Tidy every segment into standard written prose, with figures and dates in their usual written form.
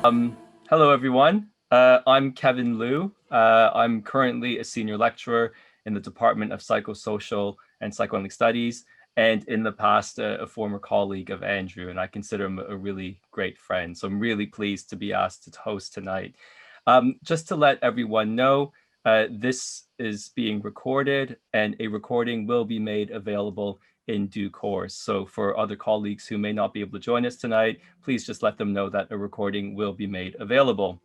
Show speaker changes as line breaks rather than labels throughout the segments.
Hello, everyone. I'm Kevin Liu. I'm currently a senior lecturer in the Department of Psychosocial and Psychoanalytic Studies, and in the past, a former colleague of Andrew, and I consider him a really great friend. So I'm really pleased to be asked to host tonight. Just to let everyone know, this is being recorded, and a recording will be made available in due course. So for other colleagues who may not be able to join us tonight, please just let them know that a recording will be made available.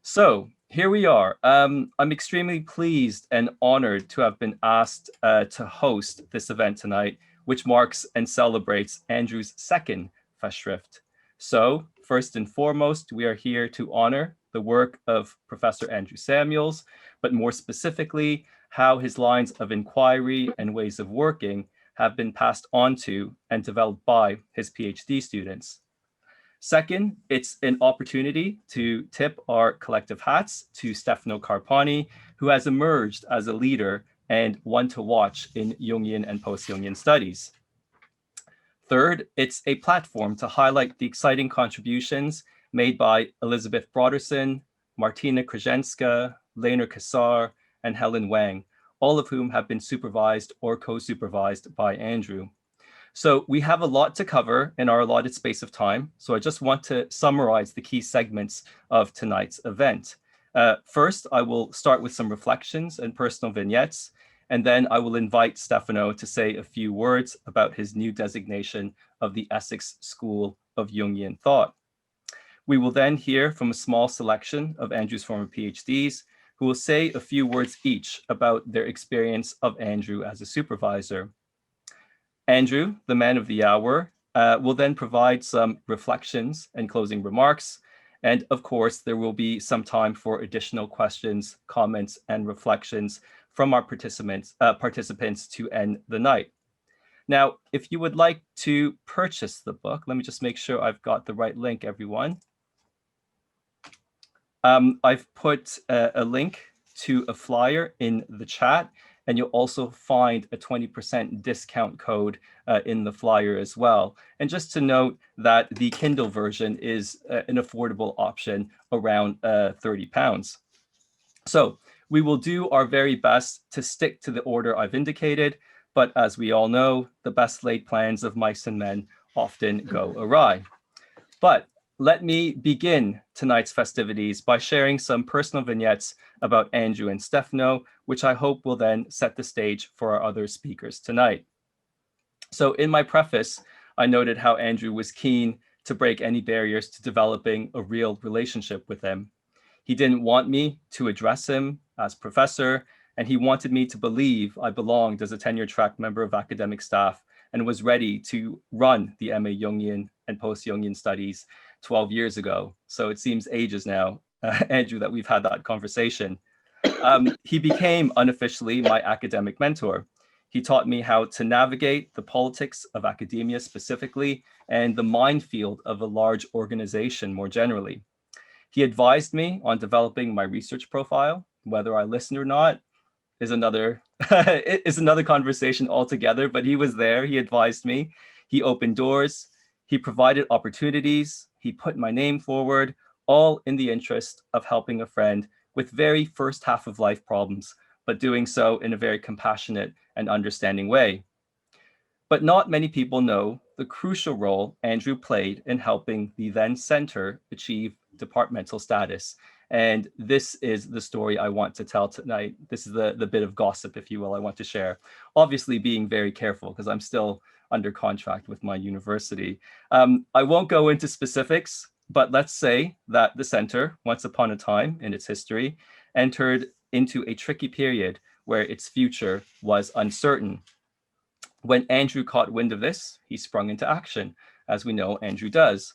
So here we are. I'm extremely pleased and honored to have been asked to host this event tonight, which marks and celebrates Andrew's second festschrift. So first and foremost, we are here to honor the work of Professor Andrew Samuels, but more specifically, how his lines of inquiry and ways of working have been passed on to and developed by his PhD students. Second, it's an opportunity to tip our collective hats to Stefano Carpani, who has emerged as a leader and one to watch in Jungian and post-Jungian studies. Third, it's a platform to highlight the exciting contributions made by Elizabeth Brodersen, Martina Krashenska, Cassar, and Huan Wang, all of whom have been supervised or co-supervised by Andrew. So we have a lot to cover in our allotted space of time. So I just want to summarize the key segments of tonight's event. First, I will start with some reflections and personal vignettes, and then I will invite Stefano to say a few words about his new designation of the Essex School of Jungian Thought. We will then hear from a small selection of Andrew's former PhDs, who will say a few words each about their experience of Andrew as a supervisor. Andrew, the man of the hour, will then provide some reflections and closing remarks. And of course, there will be some time for additional questions, comments, and reflections from our participants to end the night. Now, if you would like to purchase the book, let me just make sure I've got the right link, everyone. I've put a link to a flyer in the chat, and you'll also find a 20% discount code in the flyer as well. And just to note that the Kindle version is an affordable option around £30. So we will do our very best to stick to the order I've indicated, but as we all know, the best laid plans of mice and men often go awry. But let me begin tonight's festivities by sharing some personal vignettes about Andrew and Stefano, which I hope will then set the stage for our other speakers tonight. So in my preface, I noted how Andrew was keen to break any barriers to developing a real relationship with him. He didn't want me to address him as professor, and he wanted me to believe I belonged as a tenure-track member of academic staff and was ready to run the MA Jungian and post-Jungian studies 12 years ago. So it seems ages now, Andrew, that we've had that conversation. He became unofficially my academic mentor. He taught me how to navigate the politics of academia specifically and the minefield of a large organization more generally. He advised me on developing my research profile. Whether I listened or not is another conversation altogether, but he was there, he advised me, he opened doors, he provided opportunities, he put my name forward, all in the interest of helping a friend with very first half of life problems, but doing so in a very compassionate and understanding way. But not many people know the crucial role Andrew played in helping the then center achieve departmental status. And this is the story I want to tell tonight. This is the bit of gossip, if you will, I want to share. Obviously being very careful because I'm still under contract with my university. I won't go into specifics, but let's say that the center, once upon a time in its history, entered into a tricky period where its future was uncertain. When Andrew caught wind of this, he sprung into action, as we know Andrew does.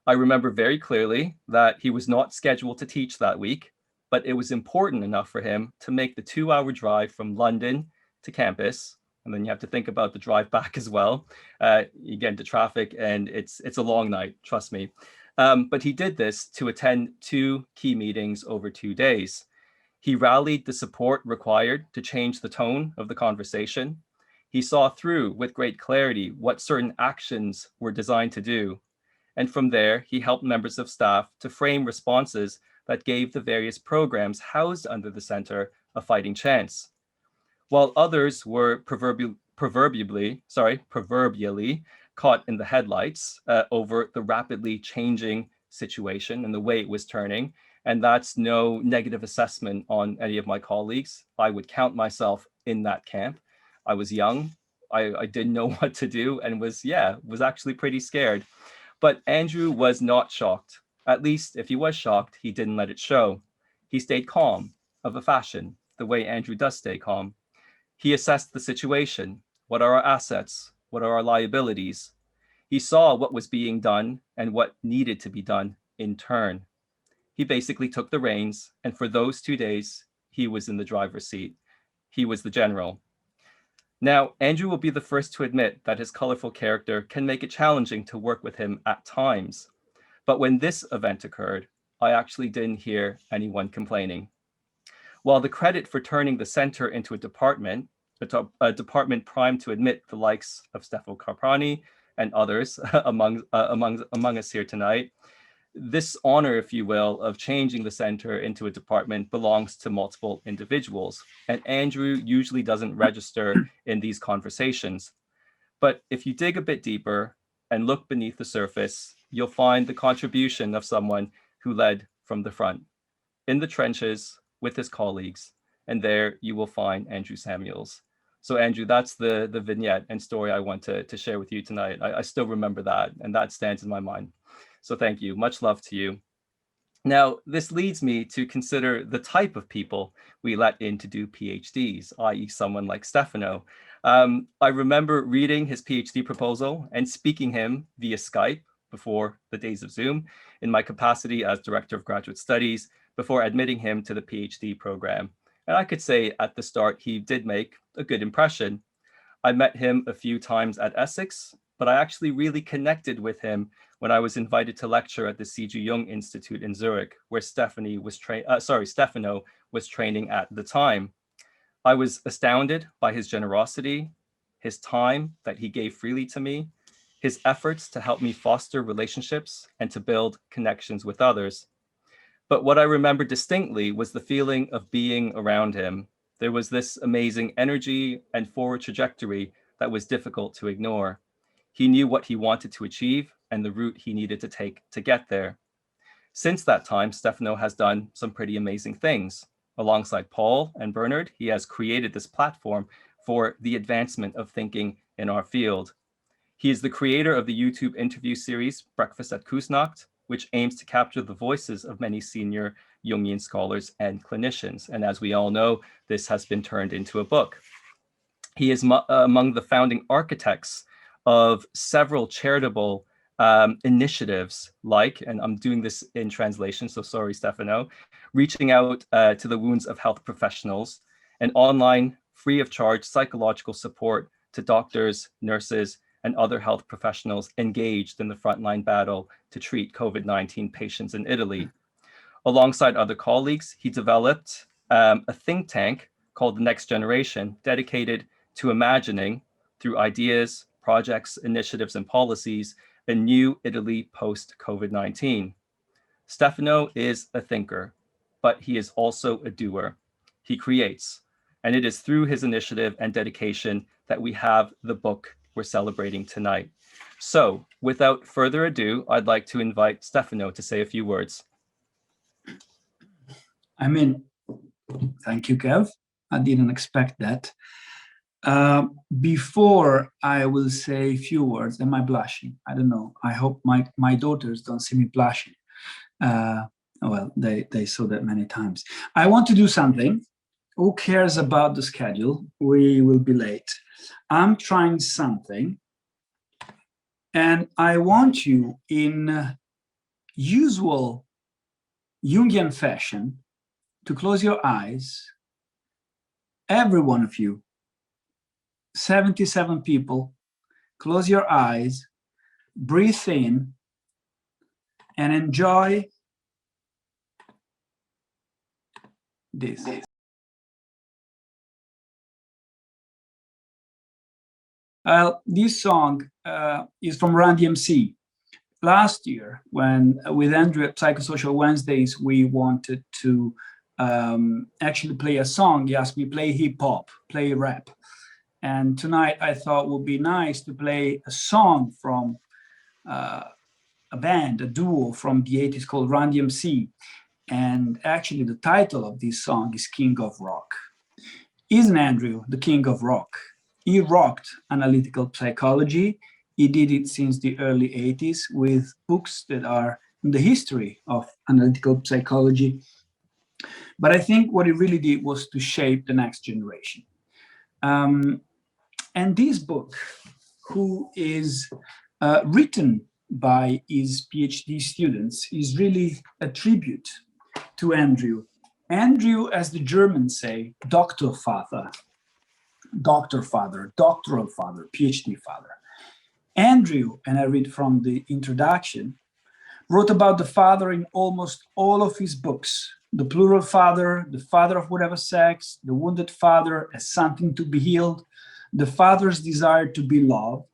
I remember very clearly that he was not scheduled to teach that week, but it was important enough for him to make the 2-hour drive from London to campus. And then you have to think about the drive back as well. You get into traffic and it's a long night, trust me. But he did this to attend 2 key meetings over 2 days. He rallied the support required to change the tone of the conversation. He saw through with great clarity what certain actions were designed to do. And from there, he helped members of staff to frame responses that gave the various programs housed under the center a fighting chance. While others were proverbially caught in the headlights over the rapidly changing situation and the way it was turning. And that's no negative assessment on any of my colleagues. I would count myself in that camp. I was young. I didn't know what to do and was actually pretty scared. But Andrew was not shocked. At least if he was shocked, he didn't let it show. He stayed calm, of a fashion, the way Andrew does stay calm. He assessed the situation. What are our assets? What are our liabilities? He saw what was being done and what needed to be done in turn. He basically took the reins, and for those 2 days, he was in the driver's seat. He was the general. Now, Andrew will be the first to admit that his colorful character can make it challenging to work with him at times. But when this event occurred, I actually didn't hear anyone complaining. While the credit for turning the center into a department primed to admit the likes of Stefano Carpani and others among us here tonight, this honor, if you will, of changing the center into a department belongs to multiple individuals. And Andrew usually doesn't register in these conversations. But if you dig a bit deeper and look beneath the surface, you'll find the contribution of someone who led from the front, in the trenches with his colleagues. And there you will find Andrew Samuels. So Andrew, that's the vignette and story I want to share with you tonight. I still remember that, and that stands in my mind. So thank you. Much love to you. Now, this leads me to consider the type of people we let in to do PhDs, i.e. someone like Stefano. I remember reading his PhD proposal and speaking him via Skype before the days of Zoom in my capacity as Director of Graduate Studies before admitting him to the PhD program. And I could say at the start, he did make a good impression. I met him a few times at Essex, but I actually really connected with him when I was invited to lecture at the C.G. Jung Institute in Zurich, where Stefano was training at the time. I was astounded by his generosity, his time that he gave freely to me, his efforts to help me foster relationships and to build connections with others. But what I remember distinctly was the feeling of being around him. There was this amazing energy and forward trajectory that was difficult to ignore. He knew what he wanted to achieve and the route he needed to take to get there. Since that time, Stefano has done some pretty amazing things. Alongside Paul and Bernard, he has created this platform for the advancement of thinking in our field. He is the creator of the YouTube interview series, Breakfast at Kusnacht, which aims to capture the voices of many senior Jungian scholars and clinicians. And as we all know, this has been turned into a book. He is among the founding architects of several charitable initiatives like, and I'm doing this in translation, so sorry, Stefano, reaching out to the wounds of health professionals, and online, free of charge psychological support to doctors, nurses, and other health professionals engaged in the frontline battle to treat COVID-19 patients in Italy. Alongside other colleagues, he developed a think tank called The Next Generation, dedicated to imagining, through ideas, projects, initiatives, and policies, a new Italy post-COVID-19. Stefano is a thinker, but he is also a doer. He creates, and it is through his initiative and dedication that we have the book we're celebrating tonight. So, without further ado, I'd like to invite Stefano to say a few words.
Thank you, Kev. I didn't expect that. Before I will say a few words, am I blushing? I don't know. I hope my daughters don't see me blushing. Well, they saw that many times. I want to do something. Who cares about the schedule? We will be late. I'm trying something, and I want you, in usual Jungian fashion, to close your eyes. Every one of you, 77 people, close your eyes, breathe in, and enjoy this. This song is from Run DMC. last year, when with Andrew at Psychosocial Wednesdays, we wanted to actually play a song. He asked me, play hip hop, play rap. And tonight I thought it would be nice to play a song from a band, a duo from the 80s called Run DMC. And actually the title of this song is King of Rock. Isn't Andrew the king of rock? He rocked analytical psychology. He did it since the early 80s with books that are in the history of analytical psychology. But I think what he really did was to shape the next generation. And this book, who is written by his PhD students, is really a tribute to Andrew. Andrew, as the Germans say, doctor father, doctoral father, PhD father. Andrew, and I read from the introduction, wrote about the father in almost all of his books. The plural father, the father of whatever sex, the wounded father as something to be healed, the father's desire to be loved.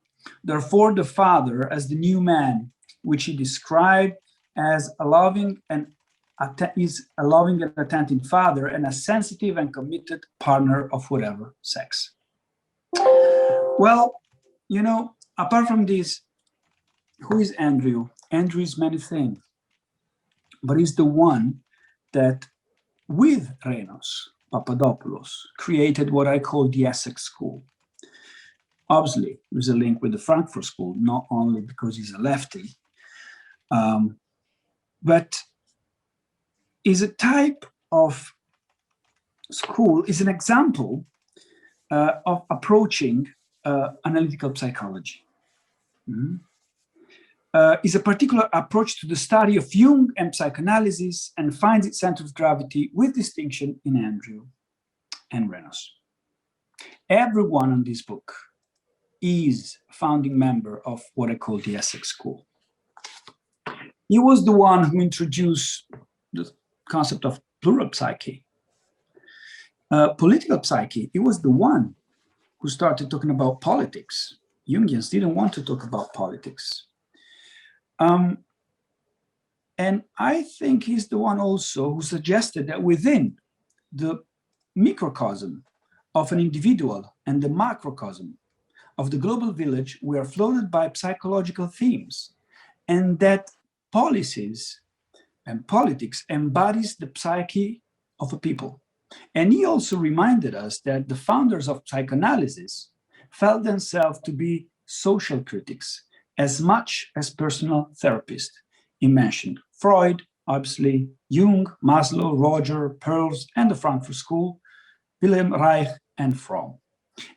Therefore, the father as the new man, which he described as a loving and attentive father and a sensitive and committed partner of whatever sex. Well, you know, apart from this, who is Andrew? Andrew is many things, but he's the one that, with Renos, Papadopoulous, created what I call the Essex School. Obviously, there's a link with the Frankfurt School, not only because he's a lefty, but is a type of school, is an example of approaching analytical psychology. Is a particular approach to the study of Jung and psychoanalysis and finds its center of gravity with distinction in Andrew and Renos. Everyone on this book is a founding member of what I call the Essex School. He was the one who introduced the concept of plural psyche. Political psyche, he was the one who started talking about politics. Jungians didn't want to talk about politics. And I think he's the one also who suggested that within the microcosm of an individual and the macrocosm of the global village, we are floated by psychological themes, and that policies and politics embodies the psyche of a people. And he also reminded us that the founders of psychoanalysis felt themselves to be social critics as much as personal therapists. He mentioned Freud, obviously, Jung, Maslow, Roger, Peirce, and the Frankfurt School, Wilhelm Reich, and Fromm.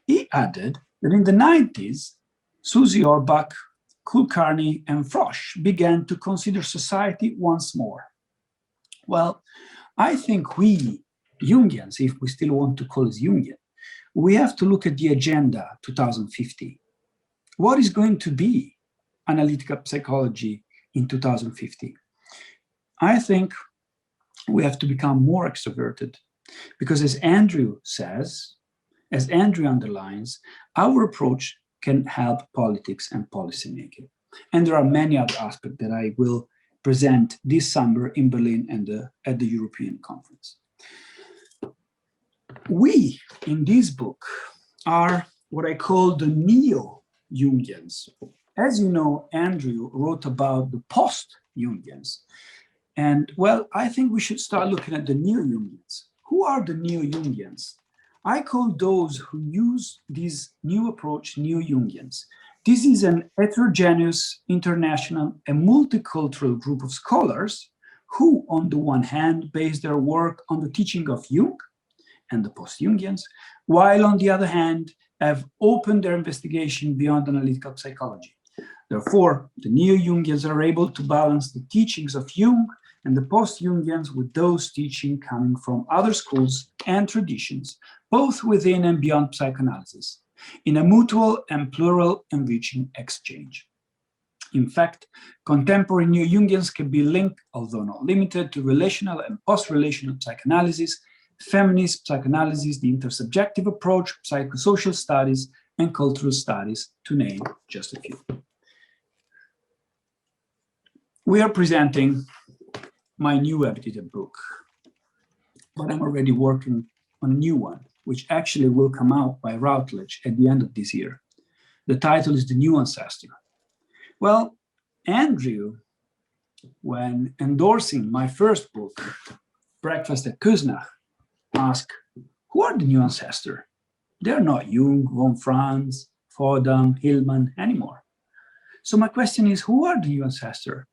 He added that in the 90s, Susie Orbach, Kulkarni, and Frosch began to consider society once more. Well, I think we, Jungians, if we still want to call us Jungian, we have to look at the agenda 2050. What is going to be analytical psychology in 2050? I think we have to become more extroverted because, as Andrew says, as Andrew underlines, our approach can help politics and policymaking. And there are many other aspects that I will present this summer in Berlin and at the European Conference. We, in this book, are what I call the Neo-Jungians. As you know, Andrew wrote about the post-Jungians. And well, I think we should start looking at the Neo-Jungians. Who are the Neo-Jungians? I call those who use this new approach Neo-Jungians. This is an heterogeneous, international, and multicultural group of scholars who, on the one hand, base their work on the teaching of Jung and the post-Jungians, while on the other hand, have opened their investigation beyond analytical psychology. Therefore, the Neo-Jungians are able to balance the teachings of Jung and the post-Jungians with those teachings coming from other schools and traditions, both within and beyond psychoanalysis, in a mutual and plural enriching exchange. In fact, contemporary Neo-Jungians can be linked, although not limited, to relational and post-relational psychoanalysis, feminist psychoanalysis, the intersubjective approach, psychosocial studies, and cultural studies, to name just a few. We are presenting my new edited book, but I'm already working on a new one, which actually will come out by Routledge at the end of this year. The title is The New Ancestor. Well, Andrew, when endorsing my first book, Breakfast at Küsnacht, asked, who are the new ancestor? They're not Jung, von Franz, Fordham, Hillman anymore. So my question is, who are the new ancestor?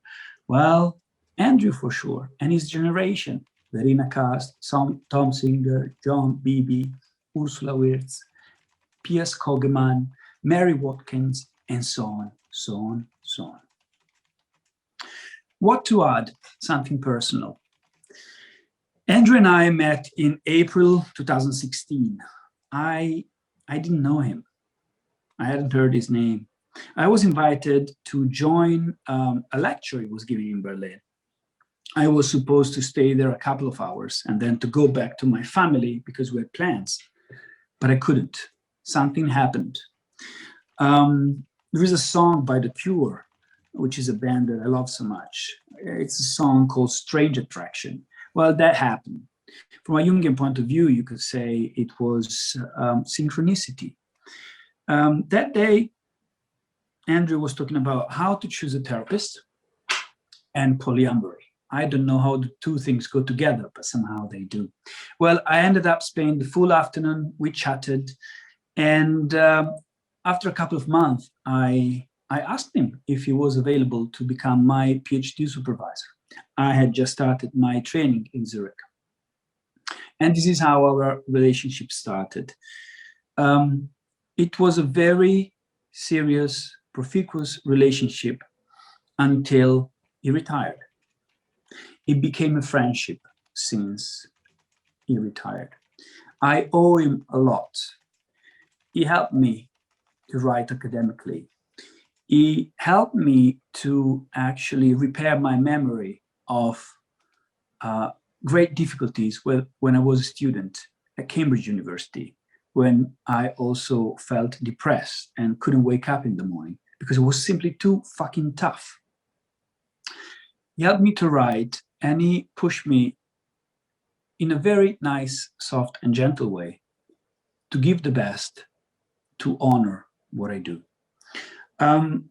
Well, Andrew for sure, and his generation, Verena Kast, Tom Singer, John Beebe, Ursula Wirtz, P.S. Kogeman, Mary Watkins, and so on, so on, so on. What to add? Something personal. Andrew and I met in April 2016. I didn't know him. I hadn't heard his name. I was invited to join a lecture he was giving in Berlin. I was supposed to stay there a couple of hours and then to go back to my family because we had plans, but I couldn't. Something happened. There is a song by The Cure, which is a band that I love so much. It's a song called Strange Attraction. Well, that happened. From a Jungian point of view, you could say it was synchronicity. That day, Andrew was talking about how to choose a therapist and polyamory. I don't know how the two things go together, but somehow they do. Well, I ended up spending the full afternoon, we chatted, and after a couple of months, I asked him if he was available to become my PhD supervisor. I had just started my training in Zurich. And this is how our relationship started. It was a very serious, profuse relationship until he retired. It became a friendship since he retired. I owe him a lot. He helped me to write academically. He helped me to actually repair my memory of great difficulties when I was a student at Cambridge University, when I also felt depressed and couldn't wake up in the morning because it was simply too fucking tough. He helped me to write, and he pushed me in a very nice, soft, and gentle way to give the best, to honor what I do. Now,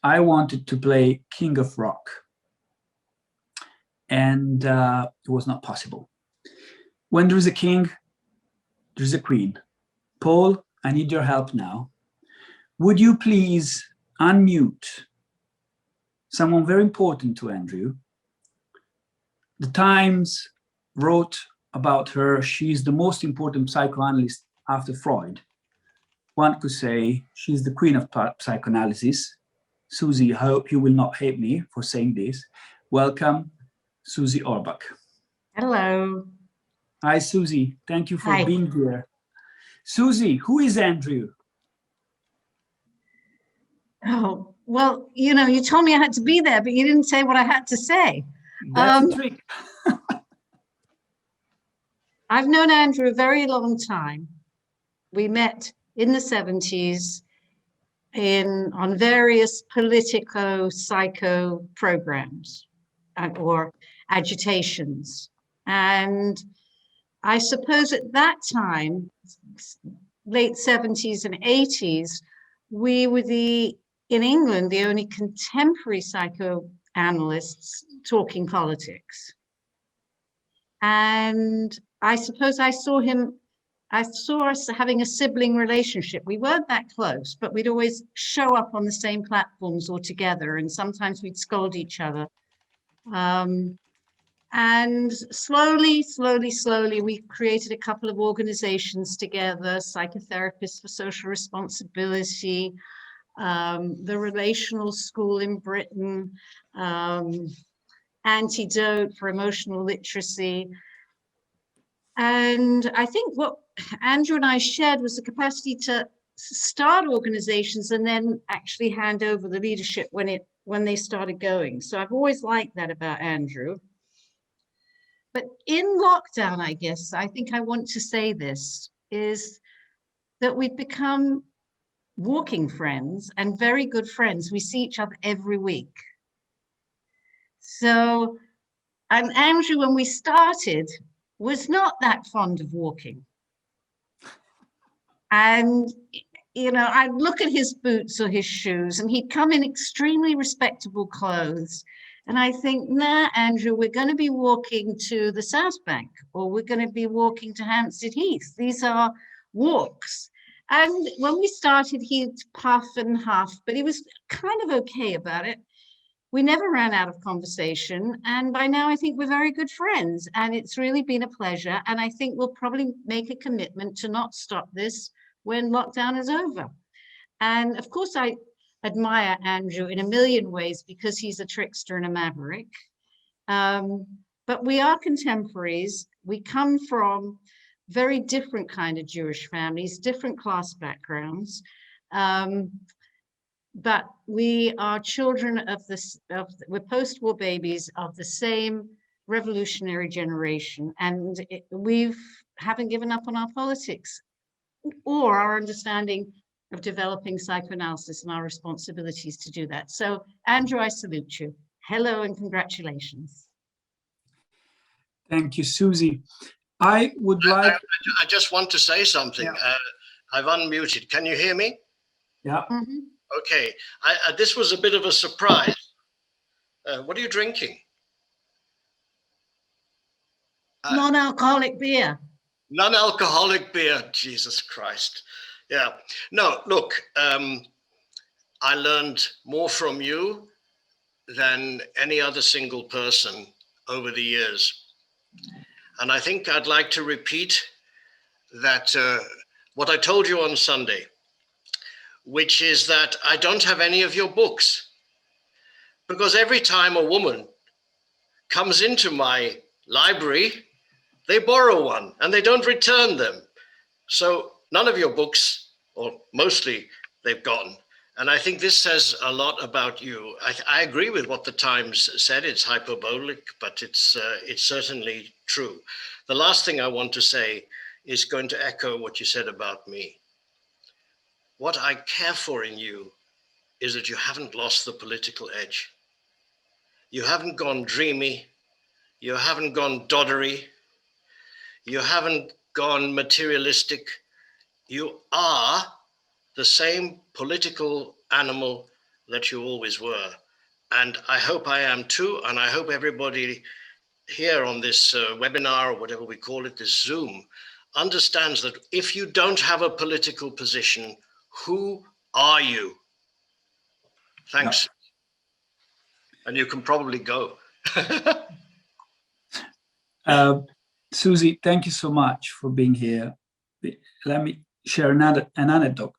I wanted to play King of Rock, and it was not possible. When there is a king, there's a queen. Paul, I need your help now. Would you please unmute someone very important to Andrew? The Times wrote about her. She's the most important psychoanalyst after Freud. One could say she's the queen of psychoanalysis. Susie, I hope you will not hate me for saying this. Welcome, Susie Orbach.
Hello.
Hi, Susie. Thank you for
Hi.
being here. Susie, who is Andrew?
Oh, well, you know, you told me I had to be there, but you didn't say what I had to say.
That's a trick.
I've known Andrew a very long time. We met in the 70s on various politico-psycho programs or agitations. And I suppose at that time, late 70s and 80s, we were in England, the only contemporary psychoanalysts talking politics. And I suppose I saw us having a sibling relationship. We weren't that close, but we'd always show up on the same platforms all together, and sometimes we'd scold each other. And slowly, we created a couple of organizations together, Psychotherapists for Social Responsibility, the Relational School in Britain, Antidote for Emotional Literacy. And I think what Andrew and I shared was the capacity to start organizations and then actually hand over the leadership when they started going. So I've always liked that about Andrew. But in lockdown, I guess, I think I want to say this, is that we've become walking friends and very good friends. We see each other every week. So, and Andrew, when we started, was not that fond of walking. And, you know, I'd look at his boots or his shoes, and he'd come in extremely respectable clothes. And I think, nah, Andrew, we're going to be walking to the South Bank, or we're going to be walking to Hampstead Heath. These are walks. And when we started, he'd puff and huff, but he was kind of okay about it. We never ran out of conversation. And by now, I think we're very good friends. And it's really been a pleasure. And I think we'll probably make a commitment to not stop this when lockdown is over. And of course, I admire Andrew in a million ways because he's a trickster and a maverick. But we are contemporaries. We come from very different kind of Jewish families, different class backgrounds. But we are children of this, we're post-war babies of the same revolutionary generation. And we haven't given up on our politics or our understanding of developing psychoanalysis and our responsibilities to do that. So, Andrew, I salute you. Hello and congratulations.
Thank you, Susie. I would like...
I just want to say something.
Yeah.
I've unmuted. Can you hear me?
Yeah.
Mm-hmm.
Okay. This was a bit of a surprise. What are you drinking?
Non-alcoholic beer.
Non-alcoholic beer. Jesus Christ. Yeah. No, look, I learned more from you than any other single person over the years. And I think I'd like to repeat that what I told you on Sunday, which is that I don't have any of your books. Because every time a woman comes into my library, they borrow one and they don't return them. So none of your books, or mostly, they've gotten. And I think this says a lot about you. I agree with what the Times said. It's hyperbolic, but it's certainly true. The last thing I want to say is going to echo what you said about me. What I care for in you is that you haven't lost the political edge. You haven't gone dreamy. You haven't gone doddery. You haven't gone materialistic. You are the same political animal that you always were. And I hope I am too. And I hope everybody here on this webinar, or whatever we call it, this Zoom, understands that if you don't have a political position, who are you? Thanks. Yeah. And you can probably go.
Susie, thank you so much for being here. Let me share an anecdote.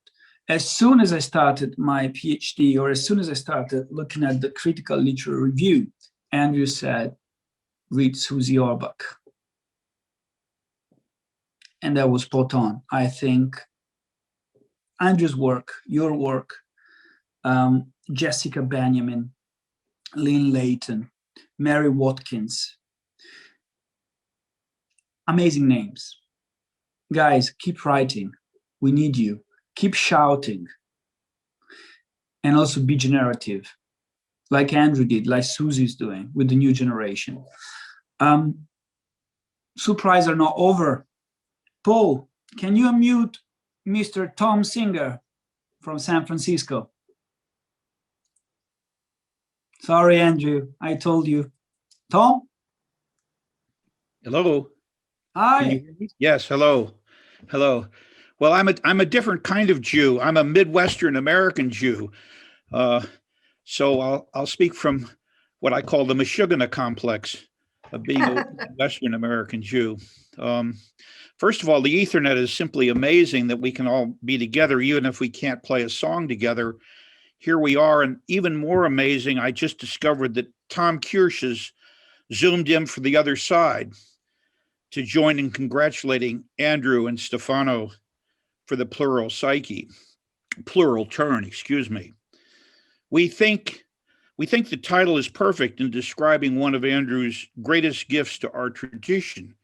As soon as I started my PhD, or as soon as I started looking at the critical literature review, Andrew said, read Susie Orbach. And that was spot on. I think Andrew's work, your work, Jessica Benjamin, Lynn Layton, Mary Watkins, amazing names. Guys, keep writing. We need you. Keep shouting. And also be generative, like Andrew did, like Susie's doing with the new generation. Surprise are not over. Paul, can you unmute Mr. Tom Singer from San Francisco? Sorry, Andrew, I told you. Tom?
Hello.
Hi.
Can you hear me? Yes, hello. Hello. Well, I'm a different kind of Jew. I'm a Midwestern American Jew. So I'll speak from what I call the Meshuggah complex of being a Western American Jew. First of all, the Ethernet is simply amazing that we can all be together, even if we can't play a song together. Here we are, and even more amazing, I just discovered that Tom Kirsch has zoomed in for the other side to join in congratulating Andrew and Stefano for the plural turn, excuse me. We think the title is perfect in describing one of Andrew's greatest gifts to our tradition.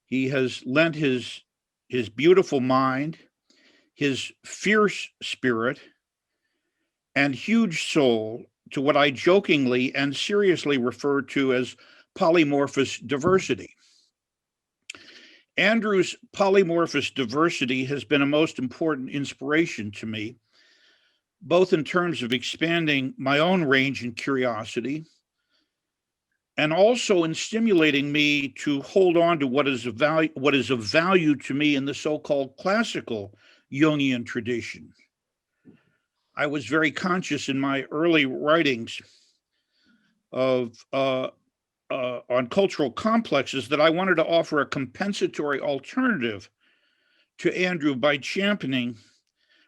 He has lent his beautiful mind, his fierce spirit, and huge soul to what I jokingly and seriously refer to as polymorphous diversity. Andrew's polymorphous diversity has been a most important inspiration to me, both in terms of expanding my own range and curiosity, and also in stimulating me to hold on to what is of value to me in the so-called classical Jungian tradition. I was very conscious in my early writings of on cultural complexes that I wanted to offer a compensatory alternative to Andrew by championing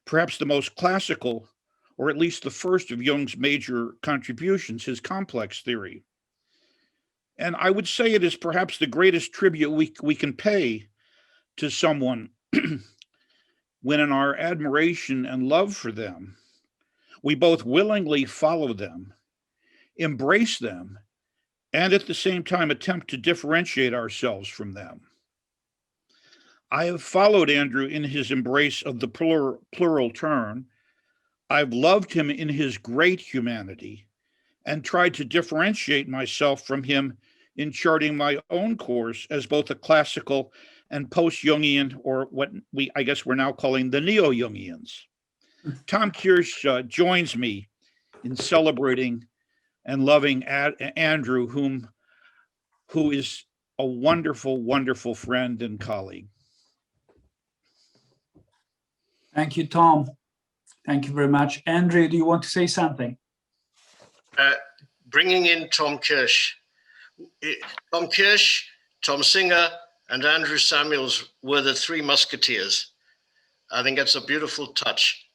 perhaps the most classical, or at least the first of Jung's major contributions, his complex theory. And I would say it is perhaps the greatest tribute we can pay to someone when in our admiration and love for them, we both willingly follow them, embrace them, and at the same time attempt to differentiate ourselves from them. I have followed Andrew in his embrace of the plural turn. I've loved him in his great humanity and tried to differentiate myself from him in charting my own course as both a classical and post-Jungian, or what I guess we're now calling the Neo-Jungians. Tom Kirsch joins me in celebrating and loving Andrew, who is a wonderful, wonderful friend and colleague.
Thank you, Tom. Thank you very much. Andrew, do you want to say something?
Bringing in Tom Kirsch. Tom Kirsch, Tom Singer, and Andrew Samuels were the three musketeers. I think that's a beautiful touch.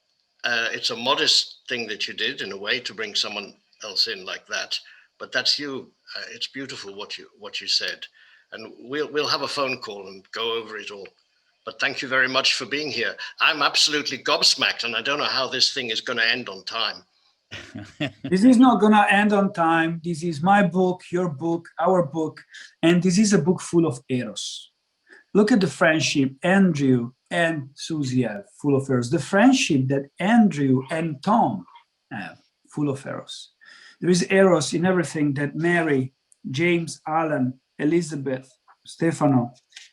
It's a modest thing that you did in a way to bring someone else in like that, but that's you. It's beautiful what you said, and we'll have a phone call and go over it all. But thank you very much for being here. I'm absolutely gobsmacked, and I don't know how this thing is going to end on time.
This is not going to end on time. This is my book, your book, our book, and this is a book full of eros. Look at the friendship Andrew and Susie have, full of eros. The friendship that Andrew and Tom have, full of eros. There is eros in everything that Mary, James, Alan, Elizabeth, Stefano,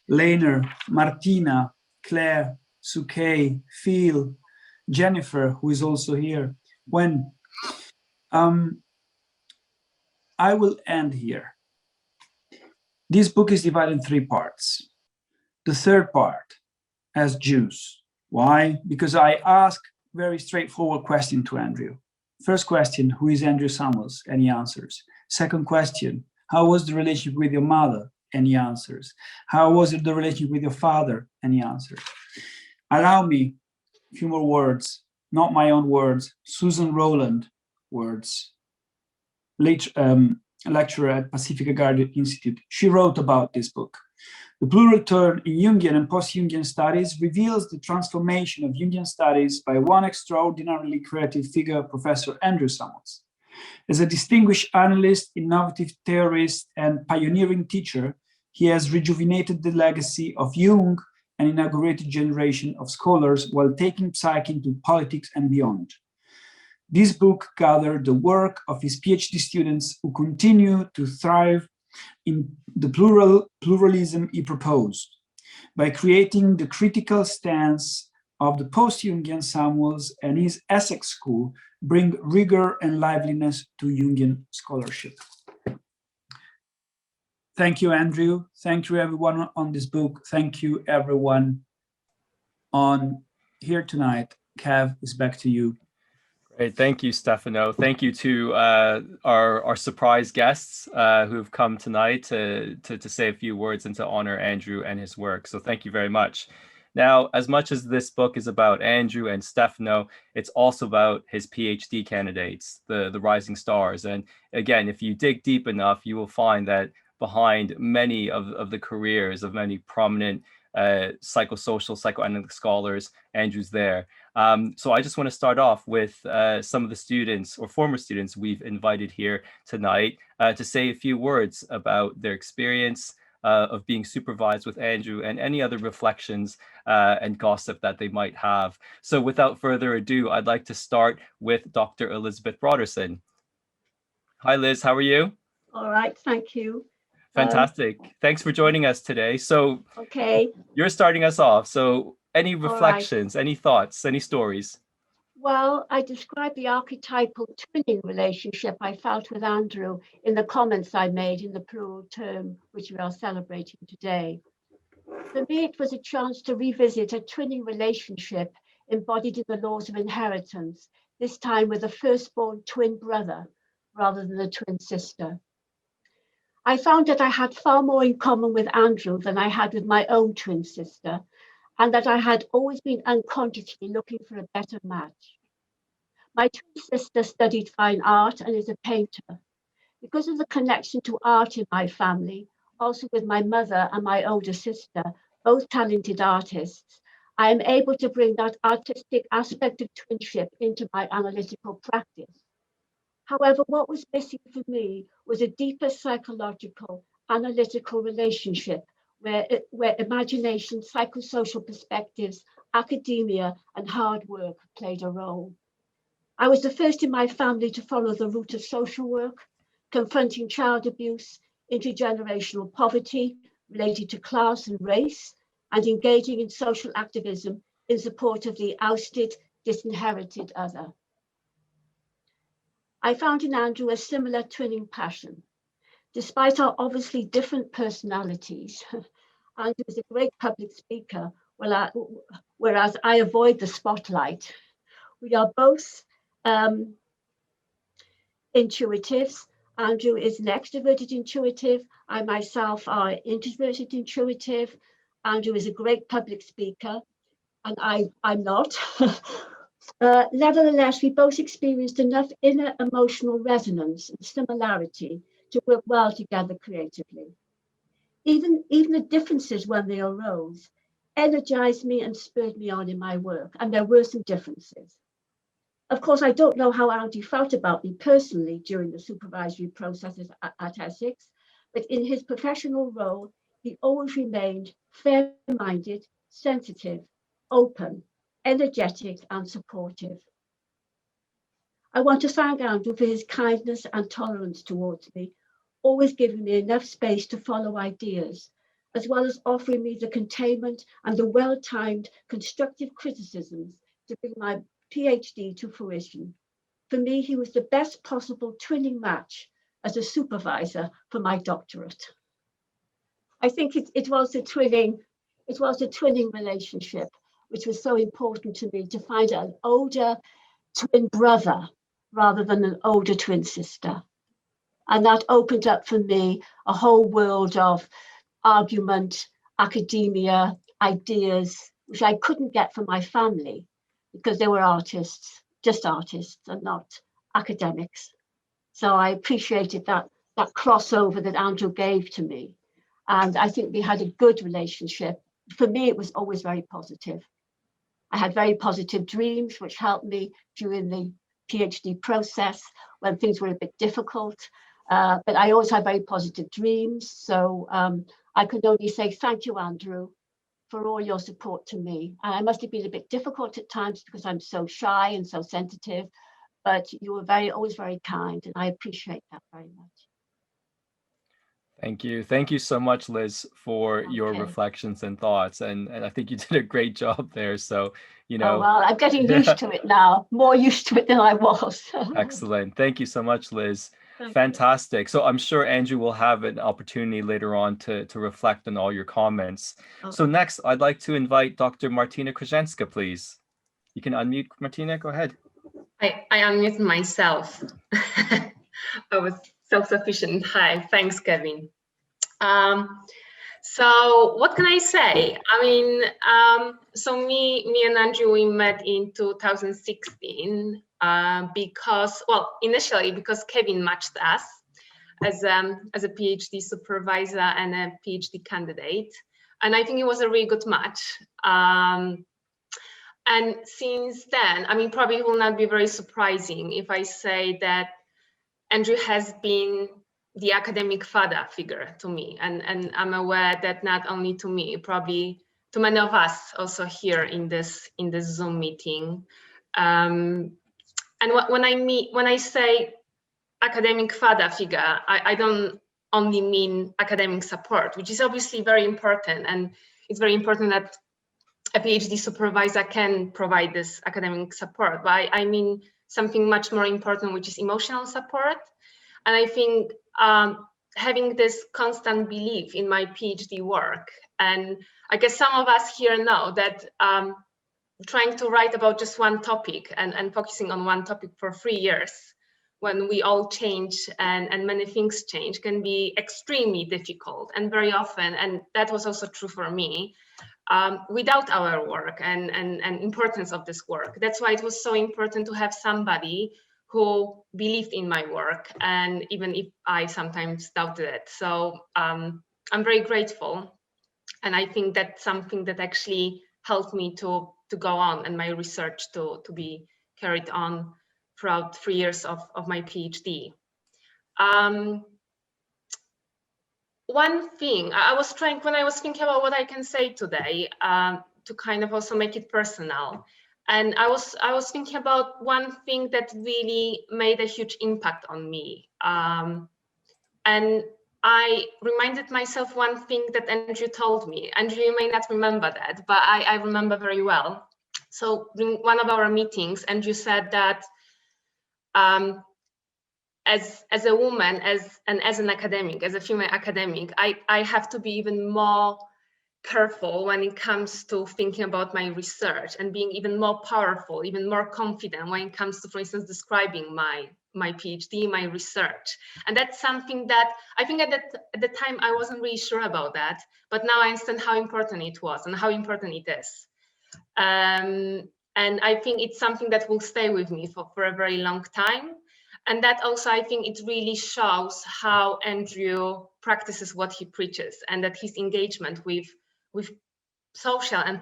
Lainer, Martina, Claire, Sukey, Phil, Jennifer, who is also here. When I will end here. This book is divided in 3 parts. The third part has Jews. Why? Because I ask very straightforward question to Andrew. First question, who is Andrew Samuels? And he answers. Second question, how was the relationship with your mother? And he answers. How was the relationship with your father? And he answers. Allow me a few more words, not my own words, Susan Rowland words, lecturer at Pacifica Garden Institute. She wrote about this book. The plural turn in Jungian and post-Jungian studies reveals the transformation of Jungian studies by one extraordinarily creative figure, Professor Andrew Samuels. As a distinguished analyst, innovative theorist, and pioneering teacher, he has rejuvenated the legacy of Jung and inaugurated a generation of scholars while taking psyche into politics and beyond. This book gathered the work of his PhD students who continue to thrive in the pluralism he proposed by creating the critical stance of the post-Jungian Samuels and his Essex School bring rigor and liveliness to Jungian scholarship. Thank you, Andrew. Thank you, everyone on this book. Thank you, everyone on here tonight. Kev, it's back to you.
Great, thank you, Stefano. Thank you to our surprise guests who have come tonight to say a few words and to honor Andrew and his work. So thank you very much. Now, as much as this book is about Andrew and Stefano, it's also about his PhD candidates, the rising stars. And again, if you dig deep enough, you will find that behind many of the careers of many prominent psychosocial, psychoanalytic scholars, Andrew's there. So I just want to start off with some of the students or former students we've invited here tonight to say a few words about their experience, of being supervised with Andrew and any other reflections and gossip that they might have. So without further ado, I'd like to start with Dr. Elizabeth Brodersen. Hi, Liz, how are you?
All right, thank you.
Fantastic. Thanks for joining us today. So
Okay.
you're starting us off. So any
right.
reflections, any thoughts, any stories?
Well, I described the archetypal twinning relationship I felt with Andrew in the comments I made in the plural term, which we are celebrating today. For me, it was a chance to revisit a twinning relationship embodied in the laws of inheritance, this time with a firstborn twin brother rather than a twin sister. I found that I had far more in common with Andrew than I had with my own twin sister, and that I had always been unconsciously looking for a better match. My twin sister studied fine art and is a painter. Because of the connection to art in my family, also with my mother and my older sister, both talented artists, I am able to bring that artistic aspect of twinship into my analytical practice. However, what was missing for me was a deeper psychological, analytical relationship where imagination, psychosocial perspectives, academia, and hard work played a role. I was the first in my family to follow the route of social work, confronting child abuse, intergenerational poverty related to class and race, and engaging in social activism in support of the ousted, disinherited other. I found in Andrew a similar twinning passion. Despite our obviously different personalities, Andrew is a great public speaker, whereas I avoid the spotlight. We are both intuitives. Andrew is an extroverted intuitive. I myself are introverted intuitive. Andrew is a great public speaker, and I'm not. Nevertheless, we both experienced enough inner emotional resonance and similarity to work well together creatively. Even the differences when they arose energized me and spurred me on in my work, and there were some differences. Of course, I don't know how Andy felt about me personally during the supervisory processes at Essex, but in his professional role, he always remained fair-minded, sensitive, open, energetic, and supportive. I want to thank Andrew for his kindness and tolerance towards me, always giving me enough space to follow ideas, as well as offering me the containment and the well-timed constructive criticisms to bring my PhD to fruition. For me, he was the best possible twinning match as a supervisor for my doctorate. I think it was a twinning relationship, which was so important to me, to find an older twin brother rather than an older twin sister. And that opened up for me a whole world of argument, academia, ideas, which I couldn't get from my family because they were artists, just artists and not academics. So I appreciated that crossover that Andrew gave to me. And I think we had a good relationship. For me, it was always very positive. I had very positive dreams, which helped me during the PhD process when things were a bit difficult. But I always had very positive dreams. So I could only say thank you, Andrew, for all your support to me. And I must have been a bit difficult at times because I'm so shy and so sensitive, but you were always very kind, and I appreciate that very much.
Thank you. Thank you so much, Liz, for your reflections and thoughts. And I think you did a great job there. So, you know.
Oh, well, I'm getting used to it now, more used to it than I was.
Excellent. Thank you so much, Liz.
Thank
Fantastic. So I'm sure Andrew will have an opportunity later on to reflect on all your comments.
Okay.
So next, I'd like to invite Dr. Martina Krashenska, please. You can unmute, Martina. Go ahead.
I unmuted myself. I was self-sufficient. Hi, thanks, Kevin. So what can I say? I mean, so me and Andrew, we met in 2016 because, well, initially because Kevin matched us as a PhD supervisor and a PhD candidate. And I think it was a really good match. And since then, I mean, probably it will not be very surprising if I say that Andrew has been the academic father figure to me, and I'm aware that not only to me, probably to many of us also here in this Zoom meeting. And when I say academic father figure, I don't only mean academic support, which is obviously very important, and it's very important that a PhD supervisor can provide this academic support, but I mean something much more important, which is emotional support. And I think having this constant belief in my PhD work, and I guess some of us here know that trying to write about just one topic and focusing on one topic for 3 years, when we all change and many things change, can be extremely difficult, and very often, and that was also true for me, without our work and importance of this work. That's why it was so important to have somebody who believed in my work, and even if I sometimes doubted it. So I'm very grateful, and I think that's something that actually helped me to go on, and my research to be carried on throughout 3 years of my PhD. One thing I was trying, when I was thinking about what I can say today, to kind of also make it personal, and I was thinking about one thing that really made a huge impact on me, and I reminded myself one thing that Andrew told me. Andrew, you may not remember that, but I remember very well. So in one of our meetings, Andrew said that as a woman, as an academic, as a female academic, I have to be even more careful when it comes to thinking about my research, and being even more powerful, even more confident when it comes to, for instance, describing my PhD, my research. And that's something that I think at the time I wasn't really sure about that, but now I understand how important it was and how important it is. And I think it's something that will stay with me for a very long time. And that also, I think it really shows how Andrew practices what he preaches, and that his engagement with social and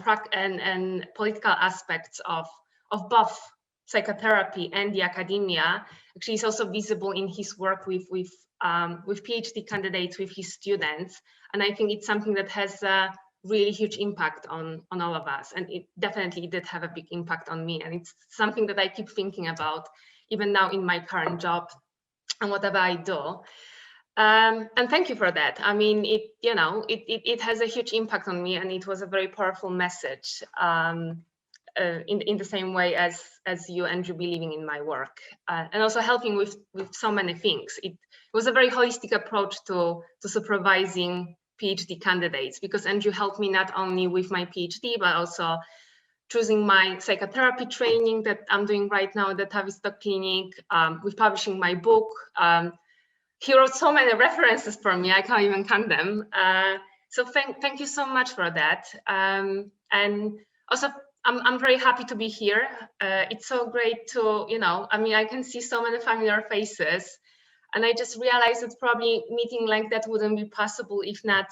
political aspects of both psychotherapy and the academia actually is also visible in his work with PhD candidates, with his students. And I think it's something that has a really huge impact on all of us. And it definitely did have a big impact on me. And it's something that I keep thinking about even now in my current job and whatever I do. And thank you for that. I mean, it has a huge impact on me, and it was a very powerful message, in the same way as you, Andrew, believing in my work, and also helping with so many things. It was a very holistic approach to supervising PhD candidates, because Andrew helped me not only with my PhD, but also choosing my psychotherapy training that I'm doing right now at the Tavistock Clinic, with publishing my book. He wrote so many references for me, I can't even count them. So thank you so much for that. And also, I'm very happy to be here. It's so great to, I mean, I can see so many familiar faces, and I just realized that probably meeting like that wouldn't be possible if not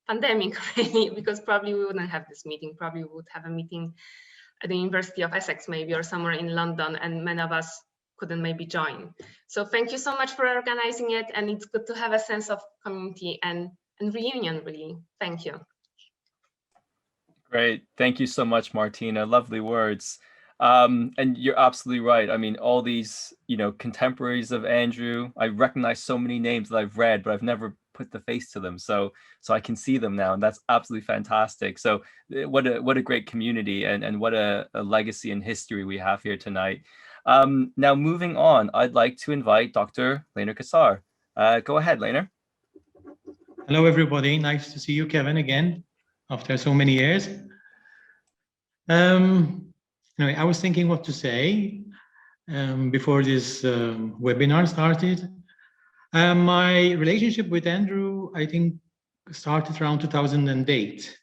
pandemic, really, because probably we wouldn't have this meeting. Probably we would have a meeting at the University of Essex, maybe, or somewhere in London, and many of us couldn't maybe join. So thank you so much for organizing it, and it's good to have a sense of community and reunion, really. Thank you.
Great. Thank you so much, Martina. Lovely words. And you're absolutely right. I mean, all these, contemporaries of Andrew, I recognize so many names that I've read, but I've never put the face to them. So I can see them now, and that's absolutely fantastic. So what a great community, and what a legacy and history we have here tonight. Now, moving on, I'd like to invite Dr. Lena Cassar. Go ahead, Lena.
Hello, everybody. Nice to see you, Kevin, again, after so many years. Anyway, I was thinking what to say before this webinar started. My relationship with Andrew, I think, started around 2008.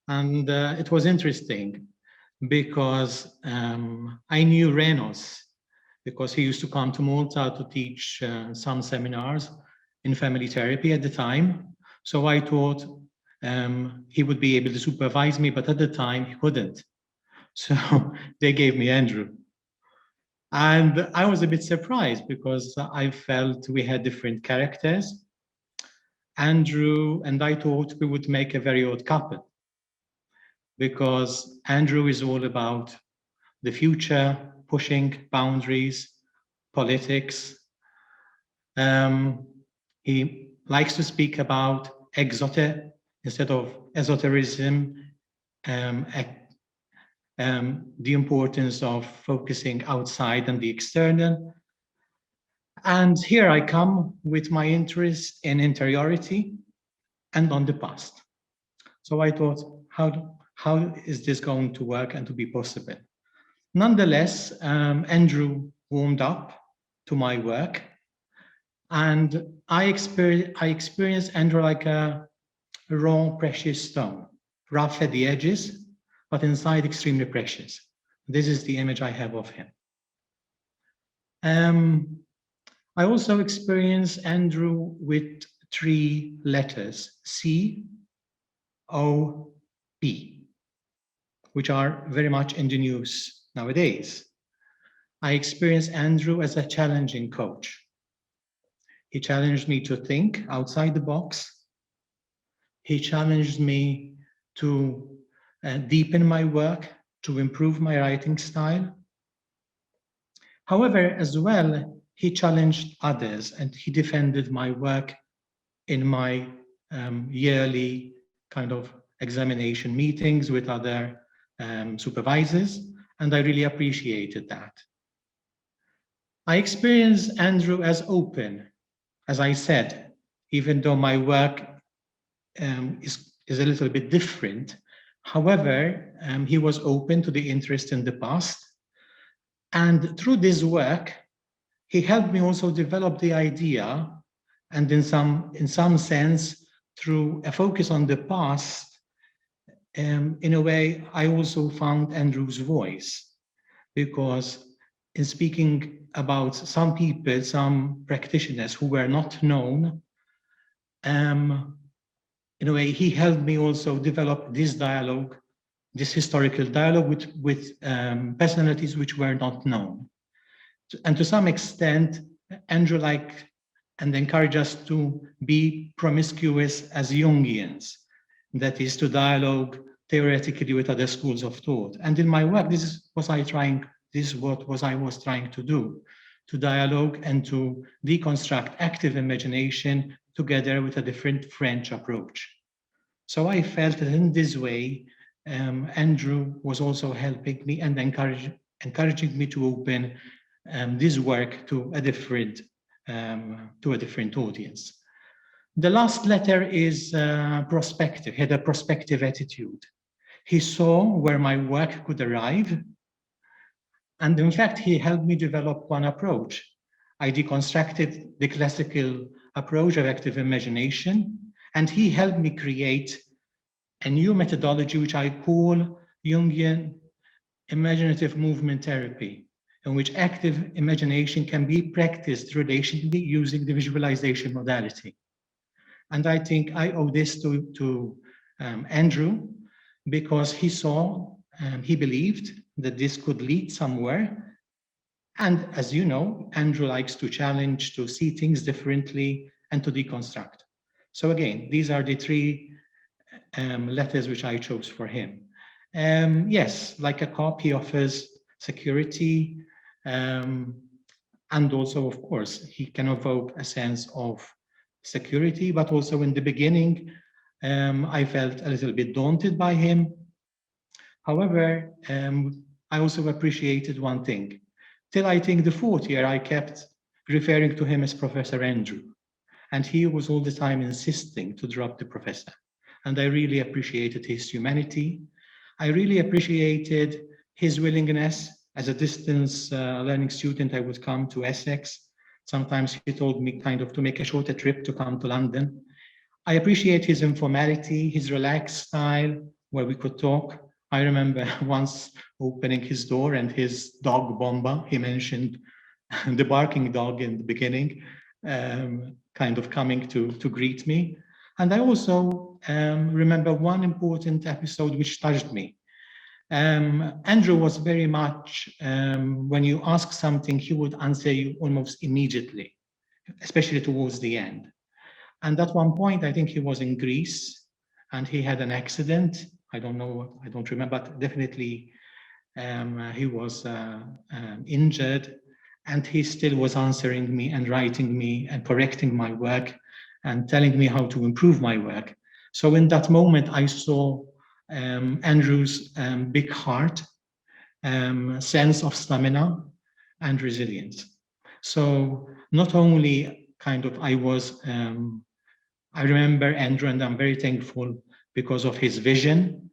And it was interesting because I knew Renos, because he used to come to Malta to teach some seminars in family therapy at the time. So I thought he would be able to supervise me, but at the time he couldn't. So they gave me Andrew. And I was a bit surprised because I felt we had different characters. Andrew and I thought we would make a very odd couple, because Andrew is all about the future, pushing boundaries, politics. He likes to speak about instead of esotericism, the importance of focusing outside and the external. And here I come with my interest in interiority and on the past. So I thought, how is this going to work and to be possible? Nonetheless, Andrew warmed up to my work, and I experienced Andrew like a raw, precious stone, rough at the edges, but inside extremely precious. This is the image I have of him. I also experienced Andrew with 3 letters, C, O, P, which are very much in the news nowadays. I experienced Andrew as a challenging coach. He challenged me to think outside the box. He challenged me to deepen my work, to improve my writing style. However, as well, he challenged others and he defended my work in my yearly kind of examination meetings with other supervisors, and I really appreciated that. I experienced Andrew as open, as I said, even though my work is a little bit different. However, he was open to the interest in the past. And through this work, he helped me also develop the idea, and in some sense, through a focus on the past, in a way, I also found Andrew's voice, because in speaking about some people, some practitioners who were not known, in a way, he helped me also develop this dialogue, this historical dialogue with personalities which were not known. And to some extent, Andrew liked and encouraged us to be promiscuous as Jungians, that is, to dialogue theoretically with other schools of thought. And in my work, this is what I was trying to do, to dialogue and to deconstruct active imagination together with a different French approach. So I felt that in this way, Andrew was also helping me and encouraging me to open this work to a different audience. The last letter is prospective. He had a prospective attitude. He saw where my work could arrive. And in fact, he helped me develop one approach. I deconstructed the classical approach of active imagination, and he helped me create a new methodology, which I call Jungian imaginative movement therapy, in which active imagination can be practiced relationally using the visualization modality. And I think I owe this to Andrew, because he saw, he believed that this could lead somewhere. And as you know, Andrew likes to challenge, to see things differently, and to deconstruct. So again, these are the 3 letters which I chose for him. Yes, like a cop, he offers security, and also, of course, he can evoke a sense of security, but also in the beginning, I felt a little bit daunted by him. However, I also appreciated one thing. Till I think the 4th year, I kept referring to him as Professor Andrew, and he was all the time insisting to drop the professor. And I really appreciated his humanity. I really appreciated his willingness. As a distance learning student, I would come to Essex. Sometimes he told me kind of to make a shorter trip to come to London. I appreciate his informality, his relaxed style, where we could talk. I remember once opening his door and his dog, Bomba, he mentioned the barking dog in the beginning, kind of coming to greet me. And I also remember one important episode which touched me. Andrew was very much, when you ask something, he would answer you almost immediately, especially towards the end. And at one point, I think he was in Greece and he had an accident. I don't know, I don't remember, but definitely he was injured, and he still was answering me and writing me and correcting my work and telling me how to improve my work. So in that moment, I saw Andrew's big heart, sense of stamina and resilience. So not only kind of I remember Andrew, and I'm very thankful because of his vision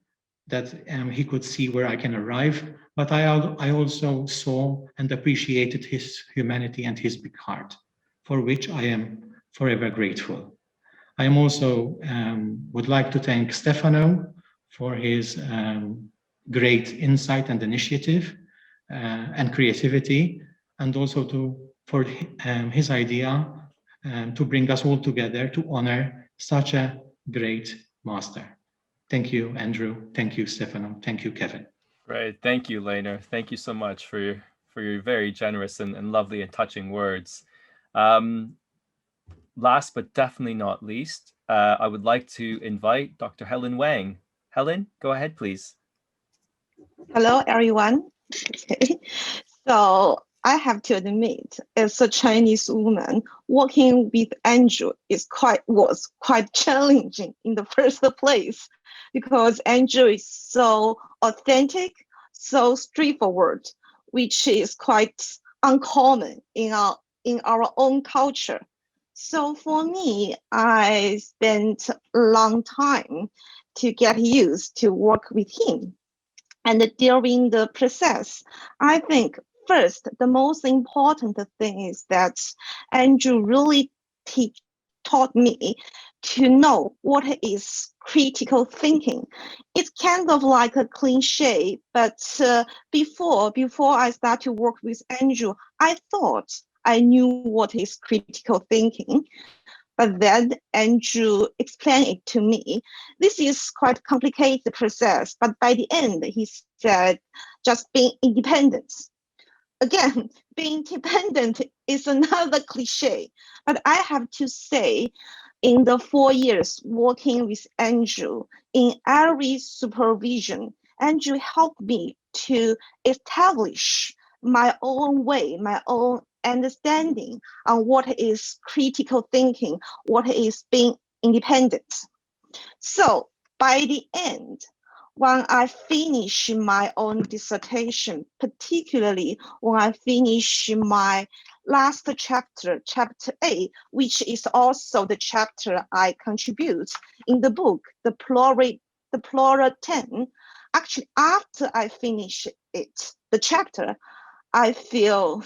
that he could see where I can arrive, but I also saw and appreciated his humanity and his big heart, for which I am forever grateful. I am also would like to thank Stefano for his great insight and initiative and creativity, and also for his idea to bring us all together to honor such a great master. Thank you, Andrew. Thank you, Stefano. Thank you, Kevin.
Great. Thank you, Lena. Thank you so much for your very generous and lovely and touching words. Last but definitely not least, I would like to invite Dr. Helen Wang. Helen, go ahead, please.
Hello, everyone. Okay. So I have to admit, as a Chinese woman, working with Andrew was quite challenging in the first place, because Andrew is so authentic, so straightforward, which is quite uncommon in our own culture. So for me, I spent a long time to get used to work with him. And during the process, I think first, the most important thing is that Andrew really taught me to know what is critical thinking. It's kind of like a cliche, but before I start to work with Andrew, I thought I knew what is critical thinking. But then Andrew explained it to me. This is quite a complicated process, but by the end, he said, just being independent. Again, being independent is another cliche, but I have to say, in the 4 years working with Andrew, in every supervision, Andrew helped me to establish my own way, my own understanding on what is critical thinking, what is being independent. So by the end, when I finish my own dissertation, particularly when I finish my last chapter, chapter 8, which is also the chapter I contribute in the book, the Plural 10, actually after I finish it, the chapter, I feel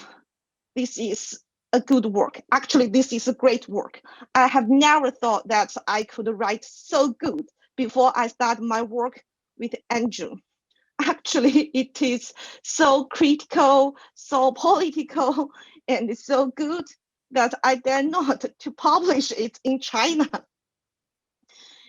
this is a good work. Actually, this is a great work. I have never thought that I could write so good before I start my work with Andrew. Actually, it is so critical, so political, and so good that I dare not to publish it in China.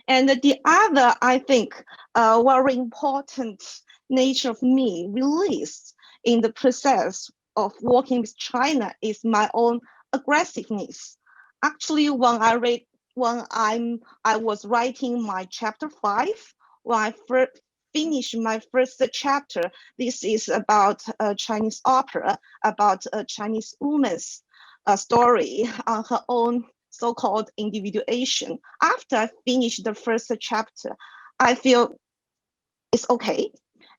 And the other, I think, very important nature of me released in the process of working with China is my own aggressiveness. Actually, when I was writing my chapter 5, when I finished my first chapter, this is about a Chinese opera, about a Chinese woman's story on her own so-called individuation. After I finished the first chapter, I feel it's okay.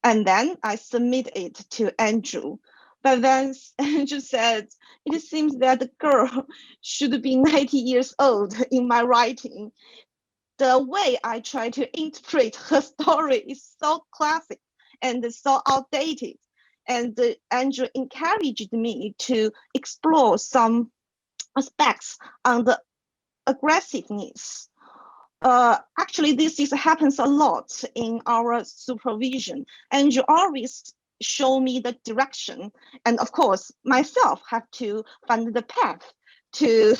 And then I submit it to Andrew. But then Andrew said, it seems that the girl should be 90 years old in my writing. The way I try to interpret her story is so classic and so outdated. And Andrew encouraged me to explore some aspects on the aggressiveness. Actually, this happens a lot in our supervision, and you always show me the direction, and of course myself have to find the path to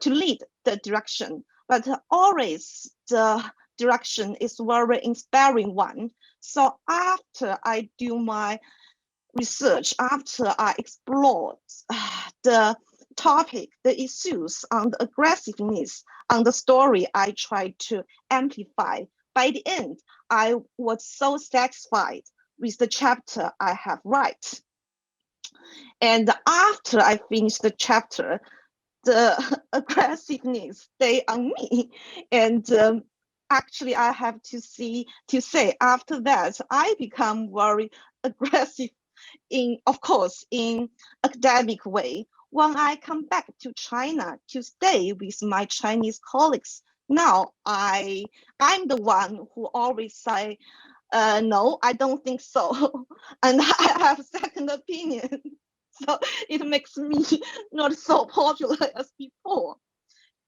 lead the direction, but always the direction is very inspiring one. So after I do my research, after I explored the topic, the issues on the aggressiveness on the story I tried to amplify, by the end, I was so satisfied with the chapter I have write. And after I finished the chapter, the aggressiveness stay on me. And actually, I have to say after that, I become very aggressive of course, in academic way. When I come back to China to stay with my Chinese colleagues, now I'm the one who always say, no, I don't think so. And I have second opinion. So it makes me not so popular as before.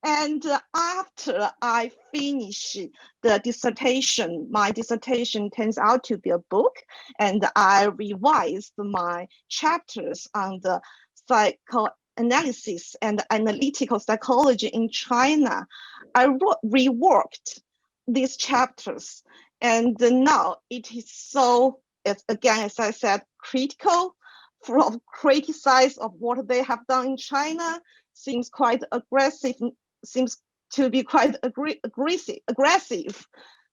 And after I finish the dissertation, my dissertation turns out to be a book, and I revised my chapters on the psychoanalysis and analytical psychology in China. I reworked these chapters, and now it is so, again, as I said, critical, from criticize of what they have done in China, seems quite aggressive, seems to be quite aggressive.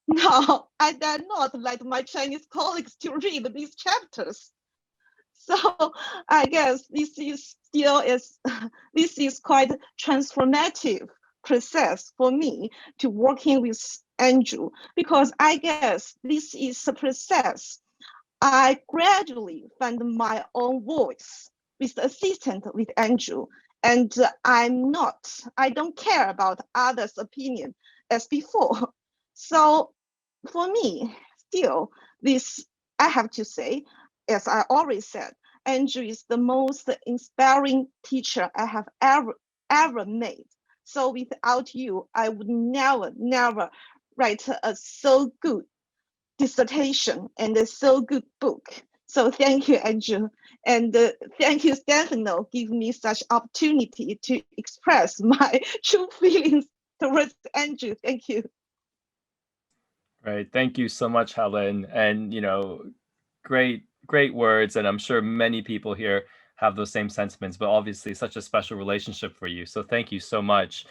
Now, I dare not let my Chinese colleagues to read these chapters. So I guess this is quite transformative process for me to working with Andrew, because I guess this is a process I gradually found my own voice with the assistance with Andrew. And I don't care about others' opinion as before. So for me, still, I have to say, as I already said, Andrew is the most inspiring teacher I have ever made. So without you, I would never write a so good dissertation and a so good book. So thank you, Andrew. And thank you, Stefano, giving me such opportunity to express my true feelings towards Andrew. Thank you.
Right. Thank you so much, Helen. And, great words. And I'm sure many people here have those same sentiments, but obviously such a special relationship for you. So thank you so much.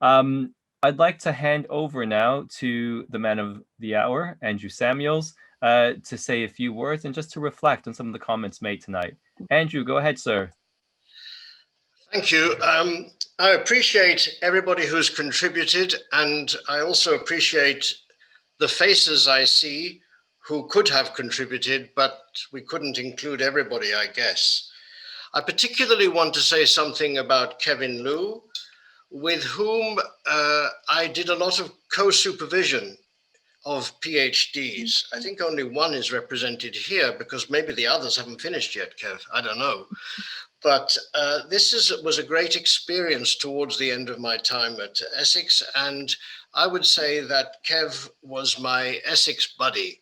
I'd like to hand over now to the man of the hour, Andrew Samuels, to say a few words and just to reflect on some of the comments made tonight. Andrew, go ahead, sir.
Thank you. I appreciate everybody who's contributed, and I also appreciate the faces I see who could have contributed, but we couldn't include everybody, I guess. I particularly want to say something about Kevin Liu, with whom I did a lot of co-supervision of PhDs. I think only one is represented here because maybe the others haven't finished yet, Kev, I don't know. But this was a great experience towards the end of my time at Essex. And I would say that Kev was my Essex buddy.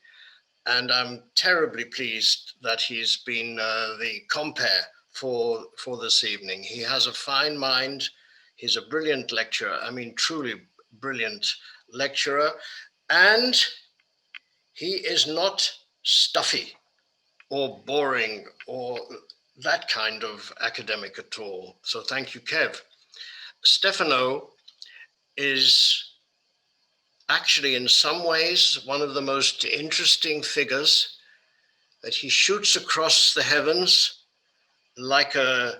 And I'm terribly pleased that he's been the compere for this evening. He has a fine mind. He's a brilliant lecturer. I mean, truly brilliant lecturer. And he is not stuffy or boring or that kind of academic at all. So thank you, Kev. Stefano is actually in some ways one of the most interesting figures, that he shoots across the heavens like a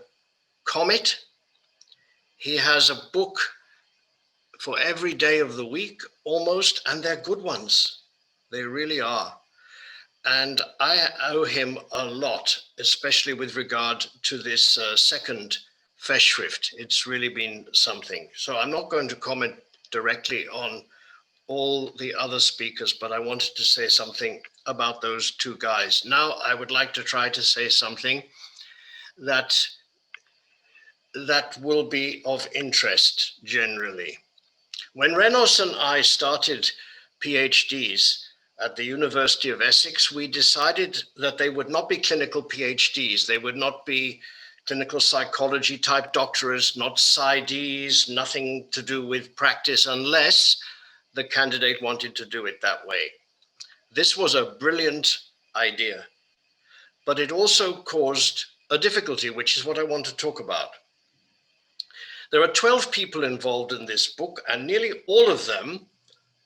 comet. He has a book for every day of the week almost, and they're good ones. They really are. And I owe him a lot, especially with regard to this second festschrift. It's really been something. So I'm not going to comment directly on all the other speakers, but I wanted to say something about those two guys. Now I would like to try to say something that will be of interest generally. When Renos and I started PhDs at the University of Essex, we decided that they would not be clinical PhDs. They would not be clinical psychology type doctorates, not PsyDs, nothing to do with practice unless the candidate wanted to do it that way. this was a brilliant idea, but it also caused a difficulty, which is what I want to talk about. There are 12 people involved in this book, and nearly all of them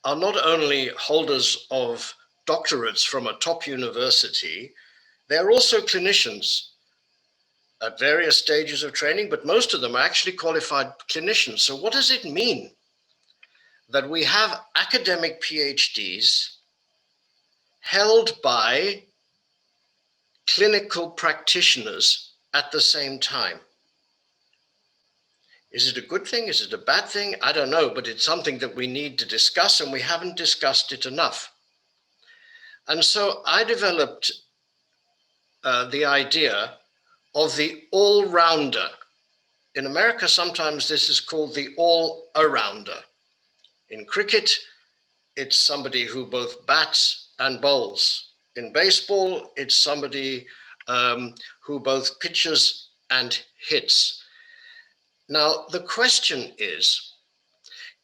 are not only holders of doctorates from a top university, they are also clinicians at various stages of training, but most of them are actually qualified clinicians. So what does it mean that we have academic PhDs held by clinical practitioners at the same time? Is it a good thing? Is it a bad thing? I don't know, but it's something that we need to discuss, and we haven't discussed it enough. And so I developed the idea of the all-rounder. In America, sometimes this is called the all-arounder. In cricket, it's somebody who both bats and bowls. In baseball, it's somebody who both pitches and hits. Now, the question is,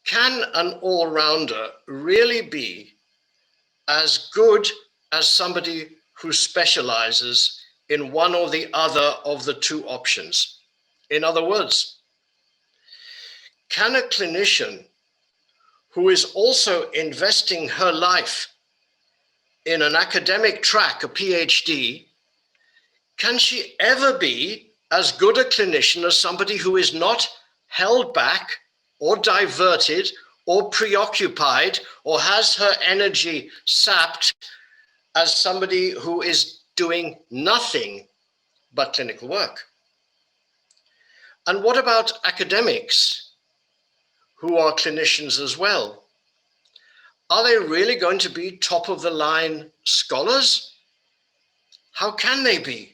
can an all-rounder really be as good as somebody who specializes in one or the other of the two options? In other words, can a clinician who is also investing her life in an academic track, a PhD, can she ever be as good a clinician as somebody who is not held back or diverted or preoccupied or has her energy sapped as somebody who is doing nothing but clinical work? And what about academics who are clinicians as well? Are they really going to be top of the line scholars? How can they be?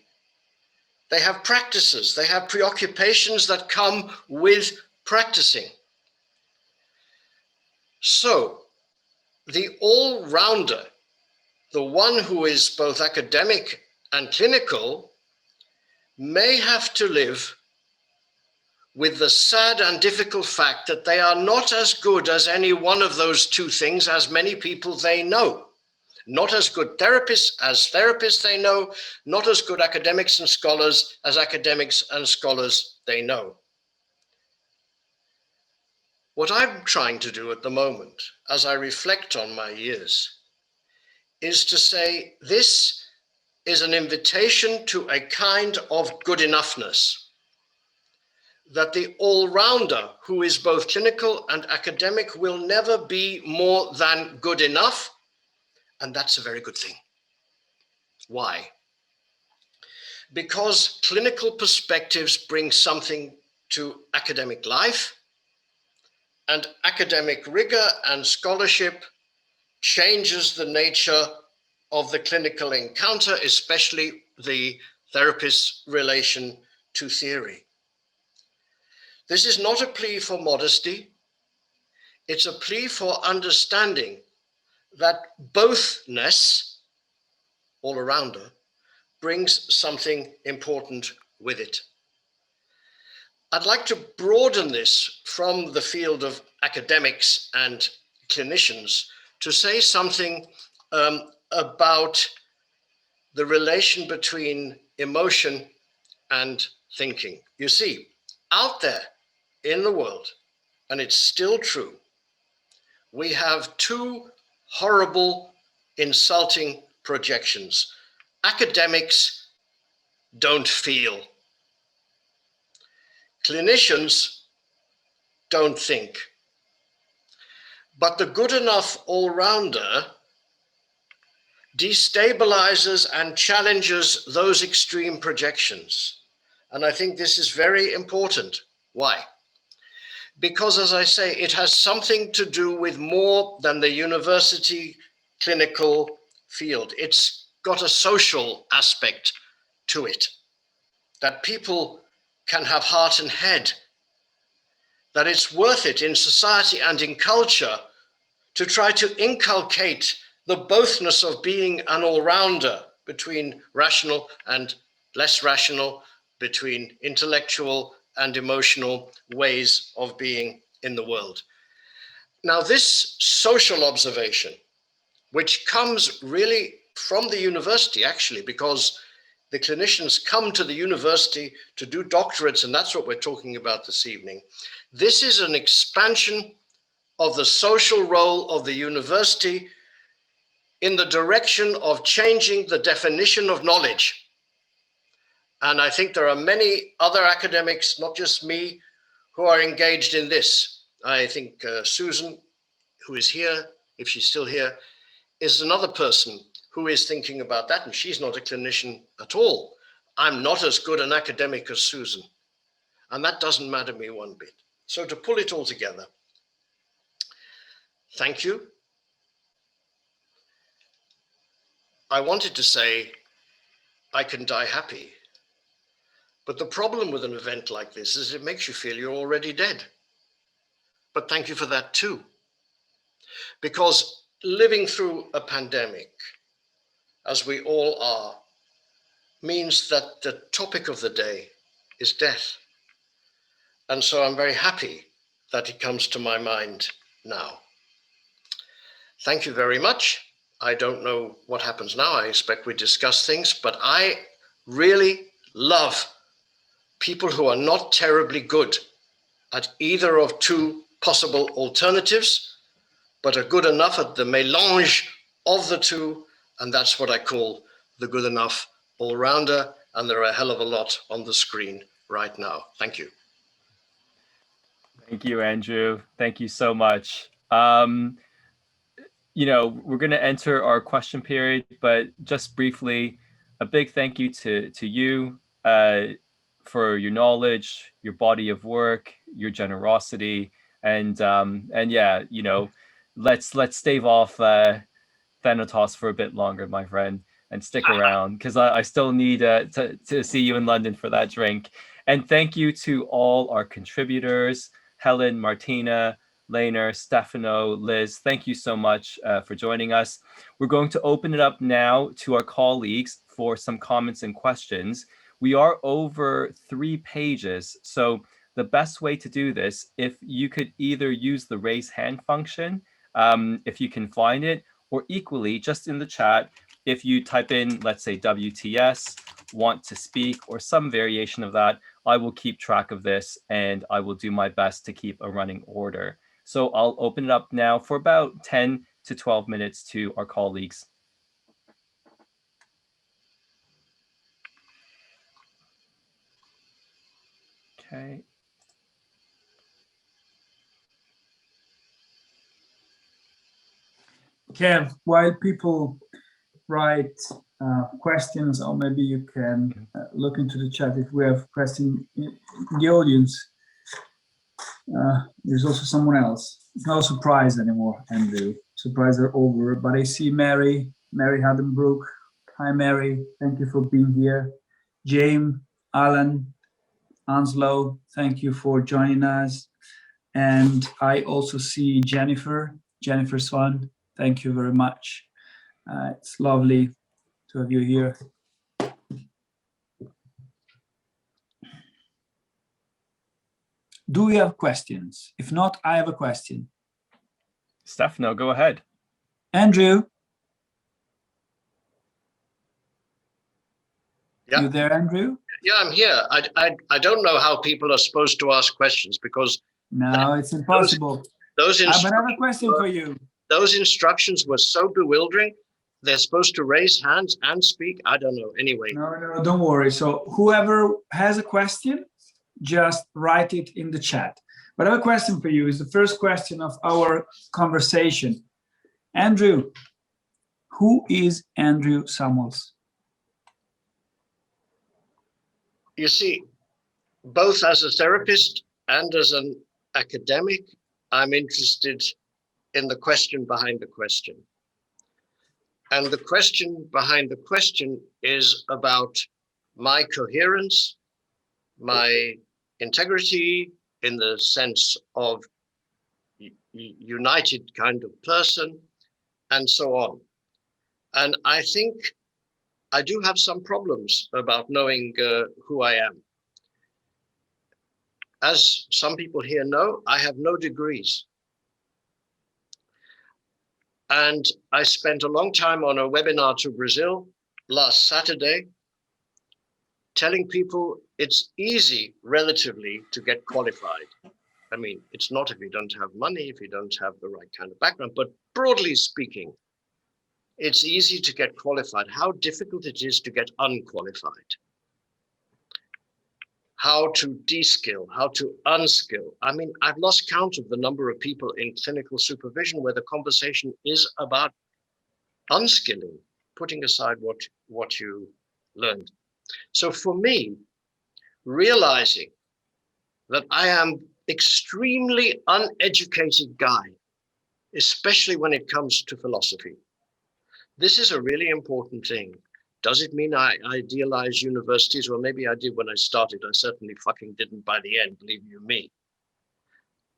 They have practices, they have preoccupations that come with practicing. So the all-rounder, the one who is both academic and clinical, may have to live with the sad and difficult fact that they are not as good as any one of those two things as many people they know. Not as good therapists as therapists they know, not as good academics and scholars as academics and scholars they know. What I'm trying to do at the moment, as I reflect on my years, is to say this is an invitation to a kind of good enoughness, that the all-rounder who is both clinical and academic will never be more than good enough. And that's a very good thing. Why? Because clinical perspectives bring something to academic life, and academic rigor and scholarship changes the nature of the clinical encounter, especially the therapist's relation to theory. This is not a plea for modesty. It's a plea for understanding that bothness, all-arounder, brings something important with it. I'd like to broaden this from the field of academics and clinicians to say something about the relation between emotion and thinking. You see, out there in the world, and it's still true, we have two horrible, insulting projections. Academics don't feel. Clinicians don't think. But the good enough all-rounder destabilizes and challenges those extreme projections. And I think this is very important. Why? Because, as I say, it has something to do with more than the university clinical field. It's got a social aspect to it, that people can have heart and head, that it's worth it in society and in culture to try to inculcate the bothness of being an all-rounder between rational and less rational, between intellectual and emotional ways of being in the world. Now, this social observation which comes really from the university, actually, because the clinicians come to the university to do doctorates, and that's what we're talking about this evening. This is an expansion of the social role of the university in the direction of changing the definition of knowledge. And I think there are many other academics, not just me, who are engaged in this. I think Susan, who is here, if she's still here, is another person who is thinking about that, and she's not a clinician at all. I'm not as good an academic as Susan, and that doesn't matter me one bit. So to pull it all together, thank you. I wanted to say I can die happy, but the problem with an event like this is it makes you feel you're already dead. But thank you for that too, because living through a pandemic, as we all are, means that the topic of the day is death. And so I'm very happy that it comes to my mind now. Thank you very much. I don't know what happens now. I expect we discuss things, but I really love people who are not terribly good at either of two possible alternatives, but are good enough at the mélange of the two, and that's what I call the good enough all-rounder, and there are a hell of a lot on the screen right now. Thank you.
Thank you, Andrew. Thank you so much. You know, we're going to enter our question period, but just briefly, a big thank you to you for your knowledge, your body of work, your generosity, and yeah, you know, let's stave off Thanatos for a bit longer, my friend, and stick around, because I still need to see you in London for that drink. And thank you to all our contributors, Helen, Martina, Laner, Stefano, Liz. Thank you so much for joining us. We're going to open it up now to our colleagues for some comments and questions. We are over 3 pages, so the best way to do this, if you could either use the raise hand function, if you can find it, or equally, just in the chat, if you type in, let's say, WTS, want to speak, or some variation of that, I will keep track of this and I will do my best to keep a running order. So I'll open it up now for about 10 to 12 minutes to our colleagues. Okay.
Kev, while people write questions, or maybe you can look into the chat if we have questions in the audience. There's also someone else. It's not a surprise anymore, Andrew. Surprise are over, but I see Mary Hadenbrook. Hi, Mary. Thank you for being here. James, Alan, Anslow, thank you for joining us. And I also see Jennifer Swan. Thank you very much. It's lovely to have you here. Do we have questions? If not, I have a question.
Stefano, go ahead.
Andrew?
Yeah.
You there, Andrew?
Yeah, I'm here. I don't know how people are supposed to ask questions, because
no, it's impossible.
Those
I have a question for you.
Those instructions were so bewildering. They're supposed to raise hands and speak. I don't know. Anyway.
No, don't worry. So whoever has a question, just write it in the chat. But I have a question for you. It's the first question of our conversation. Andrew, who is Andrew Samuels?
You see, both as a therapist and as an academic, I'm interested in the question behind the question. And the question behind the question is about my coherence, my integrity in the sense of united kind of person, and so on. And I think I do have some problems about knowing who I am. As some people here know, I have no degrees. And I spent a long time on a webinar to Brazil last Saturday, telling people it's easy relatively to get qualified. I mean, it's not if you don't have money, if you don't have the right kind of background, but broadly speaking, it's easy to get qualified. How difficult it is to get unqualified. How to de-skill, how to unskill. I mean, I've lost count of the number of people in clinical supervision where the conversation is about unskilling, putting aside what you learned. So for me, realizing that I am extremely uneducated guy, especially when it comes to philosophy, this is a really important thing. Does it mean I idealize universities? Well, maybe I did when I started. I certainly fucking didn't by the end, believe you me.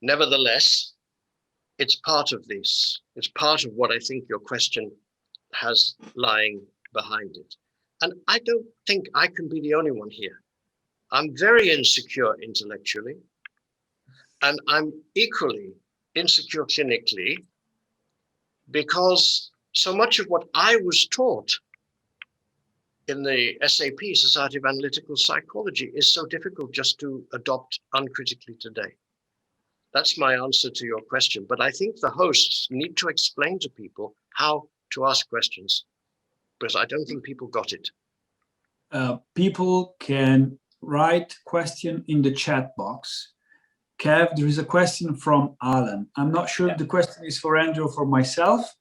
Nevertheless, it's part of this. It's part of what I think your question has lying behind it. And I don't think I can be the only one here. I'm very insecure intellectually, and I'm equally insecure clinically, because so much of what I was taught in the SAP, Society of Analytical Psychology, is so difficult just to adopt uncritically today. That's my answer to your question. But I think the hosts need to explain to people how to ask questions, because I don't think people got it.
People can write question in the chat box. Kev, there is a question from Alan. I'm not sure if the question is for Andrew or for myself.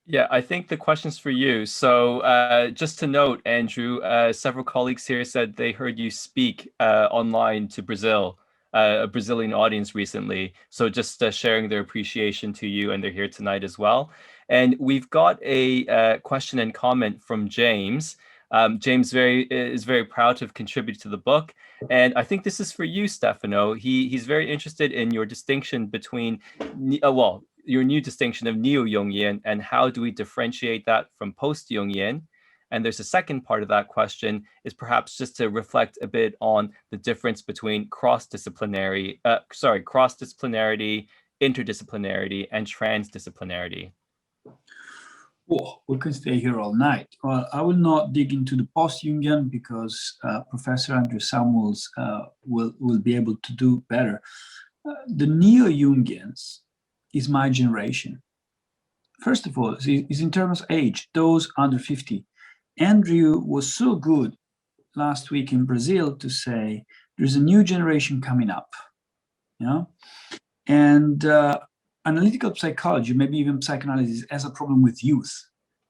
Yeah, I think the question's for you. So just to note, Andrew, several colleagues here said they heard you speak online to Brazil, a Brazilian audience recently. So just sharing their appreciation to you, and they're here tonight as well. And we've got a question and comment from James. James is very proud to have contributed to the book. And I think this is for you, Stefano. He's very interested in your distinction between, your new distinction of Neo-Jungian, and how do we differentiate that from post-Jungian? And there's a second part of that question, is perhaps just to reflect a bit on the difference between cross-disciplinarity, interdisciplinarity, and transdisciplinarity.
Oh, we could stay here all night. Well, I will not dig into the post-Jungian because Professor Andrew Samuels will be able to do better. The Neo-Jungians is my generation. First of all, is in terms of age, those under 50. Andrew was so good last week in Brazil to say there's a new generation coming up, you know? And analytical psychology, maybe even psychoanalysis, has a problem with youth.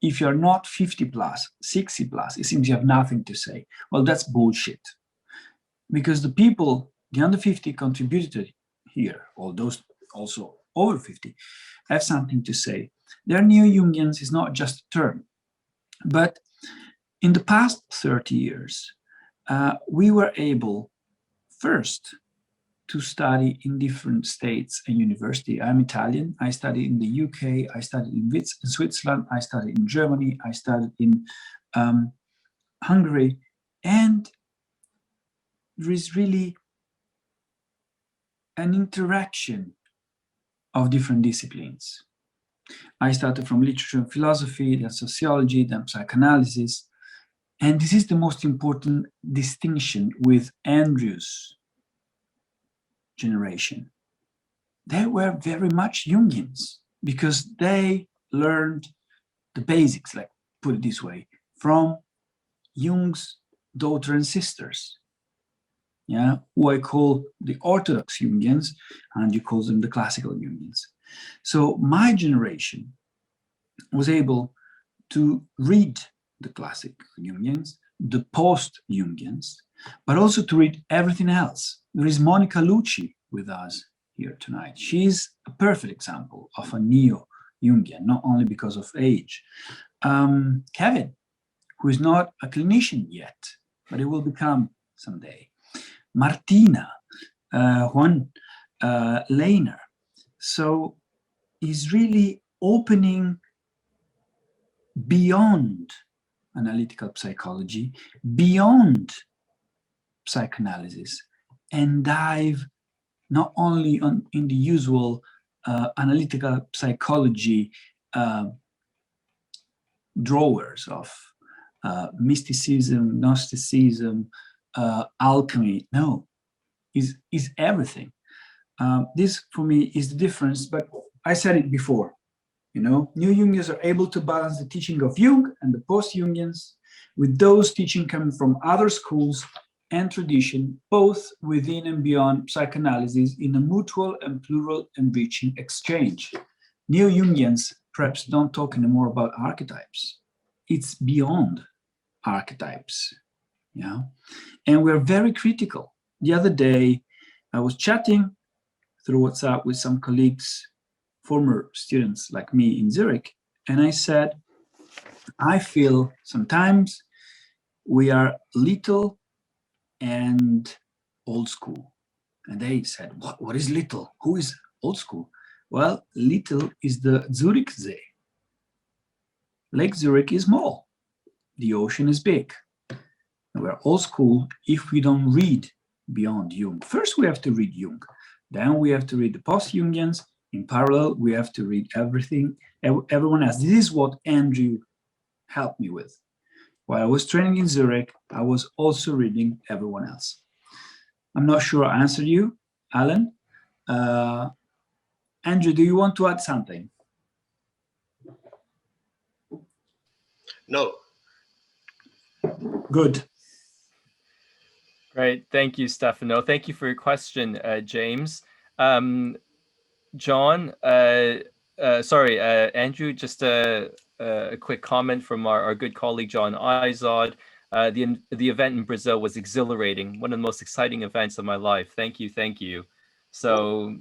If you're not 50 plus, 60 plus, it seems you have nothing to say. Well, that's bullshit. Because the people, the under 50 contributed here, all those also over 50, have something to say. Their Neo-Jungians is not just a term, but in the past 30 years, we were able first to study in different states and university. I'm Italian. I studied in the UK. I studied in Switzerland. I studied in Germany. I studied in Hungary. And there is really an interaction of different disciplines. I started from literature and philosophy, then sociology, then psychoanalysis. And this is the most important distinction with Andrew's generation. They were very much Jungians because they learned the basics, like put it this way, from Jung's daughter and sisters, yeah, who I call the orthodox Jungians, and you call them the classical Jungians. So my generation was able to read the classic Jungians, the post-Jungians, but also to read everything else. There is Monica Lucci with us here tonight. She's a perfect example of a neo-Jungian, not only because of age. Kevin, who is not a clinician yet, but he will become someday. Martina, Huan Wang. So he's really opening beyond analytical psychology, beyond psychoanalysis, and dive not only in the usual analytical psychology drawers of mysticism, Gnosticism, alchemy. No, is everything. This for me is the difference, but I said it before, you know, Neo-Jungians are able to balance the teaching of Jung and the post-Jungians with those teaching coming from other schools and tradition, both within and beyond psychoanalysis, in a mutual and plural enriching exchange. Neo-Jungians perhaps don't talk anymore about archetypes. It's beyond archetypes, you know? And we're very critical. The other day, I was chatting through WhatsApp with some colleagues, former students like me in Zurich, and I said, I feel sometimes we are little and old school. And they said, what is little? Who is old school? Well, little is the Zurich See. Lake Zurich is small. The ocean is big. And we're old school if we don't read beyond Jung. First, we have to read Jung. Then we have to read the post-Jungians. In parallel, we have to read everything, everyone else. This is what Andrew helped me with. While I was training in Zurich, I was also reading everyone else. I'm not sure I answered you, Alan. Andrew, do you want to add something?
No.
Good.
Great. Thank you, Stefano. Thank you for your question, James. John, Andrew, just a quick comment from our good colleague, John Izod. The event in Brazil was exhilarating, one of the most exciting events of my life. Thank you, thank you. So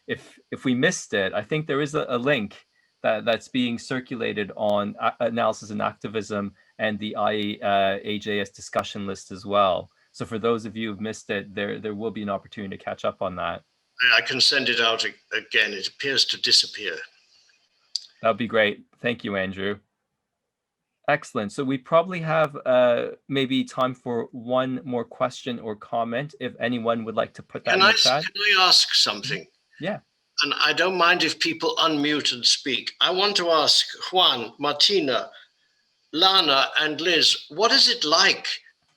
if we missed it, I think there is a link that's being circulated on Analysis and Activism and the IAJS discussion list as well. So for those of you who've missed it, there will be an opportunity to catch up on that.
I can send it out again. It appears to disappear.
That'd be great. Thank you, Andrew. Excellent. So we probably have maybe time for one more question or comment, if anyone would like to put that in the chat.
Can I ask something?
Yeah.
And I don't mind if people unmute and speak. I want to ask Juan, Martina, Lana, and Liz, what is it like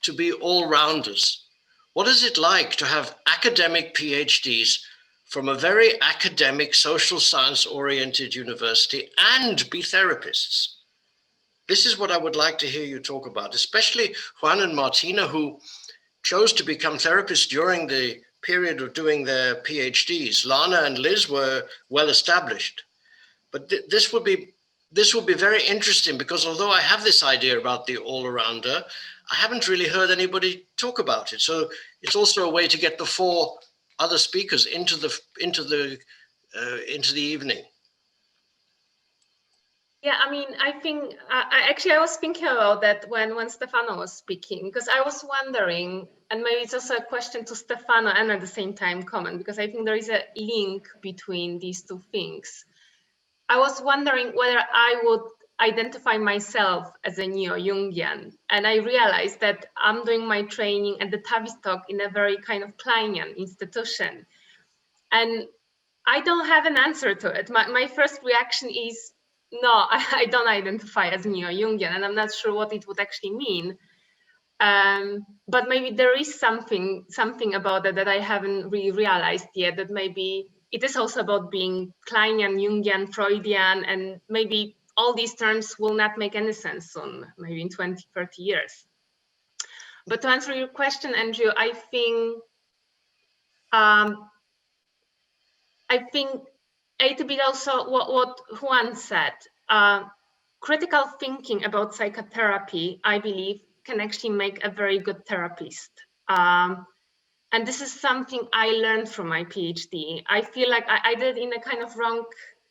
to be all-rounders? What is it like to have academic PhDs from a very academic, social science-oriented university and be therapists? This is what I would like to hear you talk about, especially Juan and Martina, who chose to become therapists during the period of doing their PhDs. Lana and Liz were well established. But this will be very interesting, because although I have this idea about the all-arounder, I haven't really heard anybody talk about it. So it's also a way to get the four other speakers into the evening.
Yeah, I mean, I think I was thinking about that when Stefano was speaking, because I was wondering, and maybe it's also a question to Stefano and at the same time comment, because I think there is a link between these two things. I was wondering whether I would identify myself as a Neo-Jungian, and I realized that I'm doing my training at the Tavistock in a very kind of Kleinian institution, and I don't have an answer to it. My first reaction is, no, I don't identify as Neo-Jungian, and I'm not sure what it would actually mean. But maybe there is something about that I haven't really realized yet, that maybe it is also about being Kleinian, Jungian, Freudian, and maybe all these terms will not make any sense soon, maybe in 20, 30 years. But to answer your question, Andrew, I think a bit also what Juan said, critical thinking about psychotherapy, I believe, can actually make a very good therapist. And this is something I learned from my PhD. I feel like I did it in a kind of wrong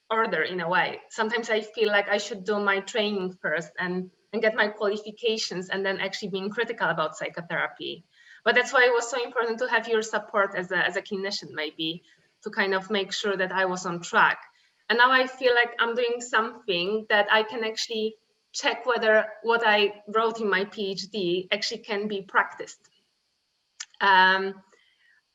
order in a way. Sometimes I feel like I should do my training first and get my qualifications and then actually being critical about psychotherapy. But that's why it was so important to have your support as a clinician, maybe, to kind of make sure that I was on track. And now I feel like I'm doing something that I can actually check whether what I wrote in my PhD actually can be practiced.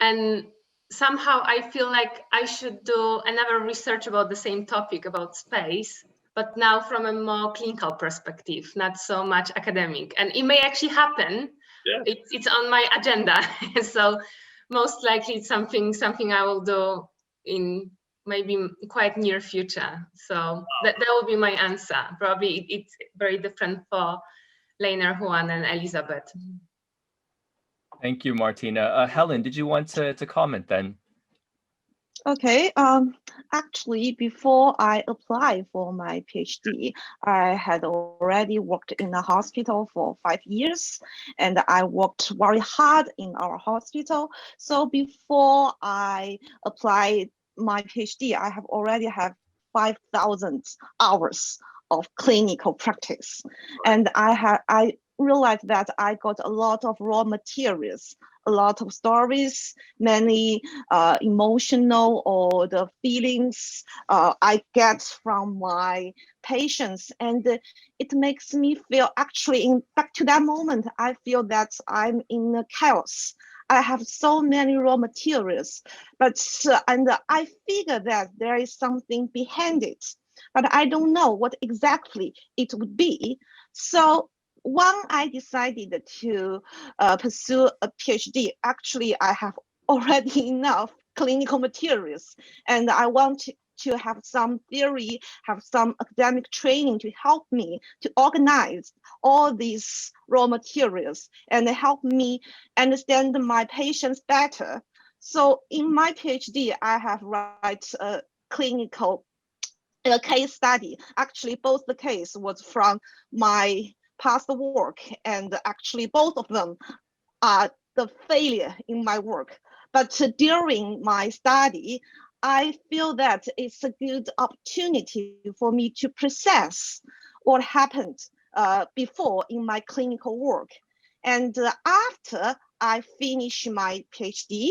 And somehow I feel like I should do another research about the same topic, about space, but now from a more clinical perspective, not so much academic. And it may actually happen.
Yeah.
It's on my agenda. So most likely it's something I will do in maybe quite near future. So that will be my answer. Probably it's very different for Leiner, Juan, and Elizabeth.
Thank you, Martina. Helen, did you want to comment then?
Okay, actually, before I applied for my PhD, I had already worked in a hospital for 5 years, and I worked very hard in our hospital. So before I applied my PhD, I have already have 5,000 hours of clinical practice, and I realized that I got a lot of raw materials, a lot of stories, many emotional or the feelings I get from my patients, and it makes me feel actually back to that moment, I feel that I'm in a chaos. I have so many raw materials, but and I figure that there is something behind it, but I don't know what exactly it would be. So when I decided to pursue a PhD, actually I have already enough clinical materials, and I want to have some theory, have some academic training to help me to organize all these raw materials and help me understand my patients better. So in my PhD, I have write a clinical case study. Actually, both the case was from my past work, and actually both of them are the failure in my work. But during my study, I feel that it's a good opportunity for me to process what happened before in my clinical work. And after I finish my PhD,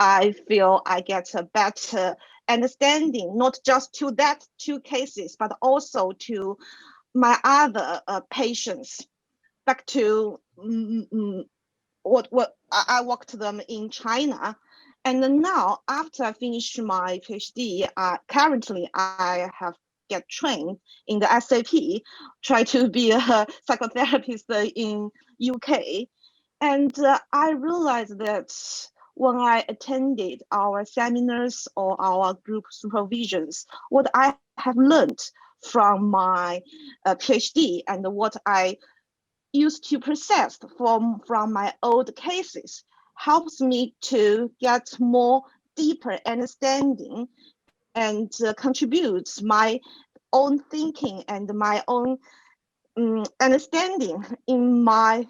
I feel I get a better understanding, not just to that 2 cases, but also to my other patients. Back to what I worked them in China. And then now, after I finish my PhD, currently I have get trained in the SAP, try to be a psychotherapist in UK. And I realized that when I attended our seminars or our group supervisions, what I have learned from my PhD and what I used to process from my old cases helps me to get more deeper understanding and contributes my own thinking and my own understanding in my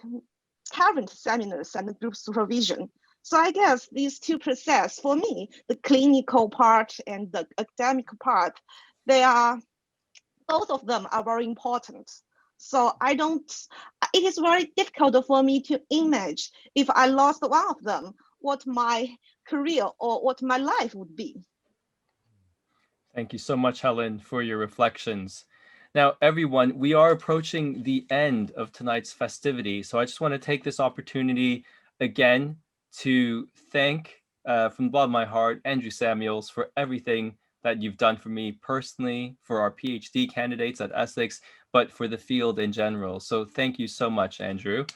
current seminars and group supervision. So I guess these 2 processes, for me, the clinical part and the academic part, both of them are very important. So it is very difficult for me to imagine if I lost one of them, what my career or what my life would be.
Thank you so much, Helen, for your reflections. Now, everyone, we are approaching the end of tonight's festivity. So I just want to take this opportunity again to thank from the bottom of my heart, Andrew Samuels, for everything that you've done for me personally, for our PhD candidates at Essex, but for the field in general. So thank you so much, Andrew.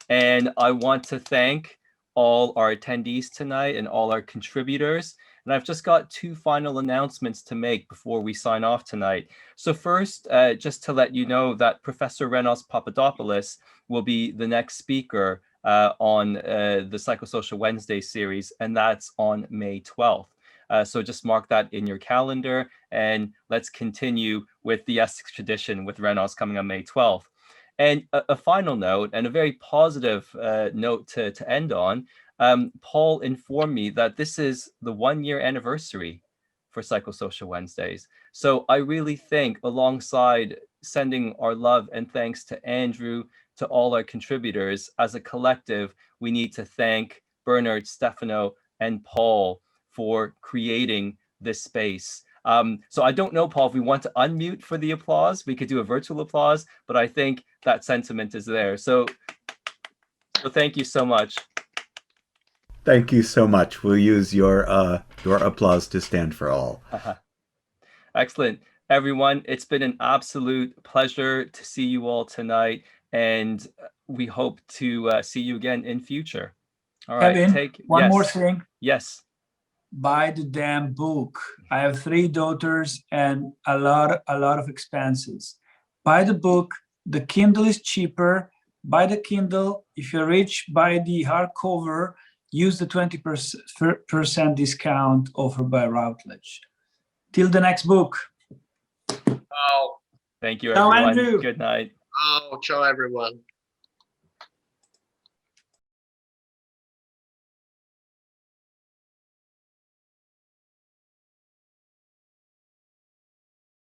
And I want to thank all our attendees tonight and all our contributors. And I've just got 2 final announcements to make before we sign off tonight. So first, just to let you know that Professor Renos Papadopoulous will be the next speaker on the Psychosocial Wednesdays series, and that's on May 12th. So just mark that in your calendar, and let's continue with the Essex tradition with Renos coming on May 12th. And a final note, and a very positive note to end on, Paul informed me that this is the 1-year anniversary for Psychosocial Wednesdays. So I really think, alongside sending our love and thanks to Andrew, to all our contributors, as a collective, we need to thank Bernard, Stefano, and Paul for creating this space. So I don't know, Paul, if we want to unmute for the applause. We could do a virtual applause, but I think that sentiment is there. So thank you so much.
Thank you so much. We'll use your applause to stand for all.
Excellent. everyone, it's been an absolute pleasure to see you all tonight, and we hope to see you again in future. All right,
Kevin, one more thing.
Yes.
Buy the damn book. I have 3 daughters and a lot of expenses. Buy the book. The Kindle is cheaper. Buy the Kindle. If you're rich, buy the hardcover. Use the 20% discount offered by Routledge. Till the next book.
Oh,
Thank you,
Ciao,
everyone.
Andrew.
Good night.
oh, ciao, everyone.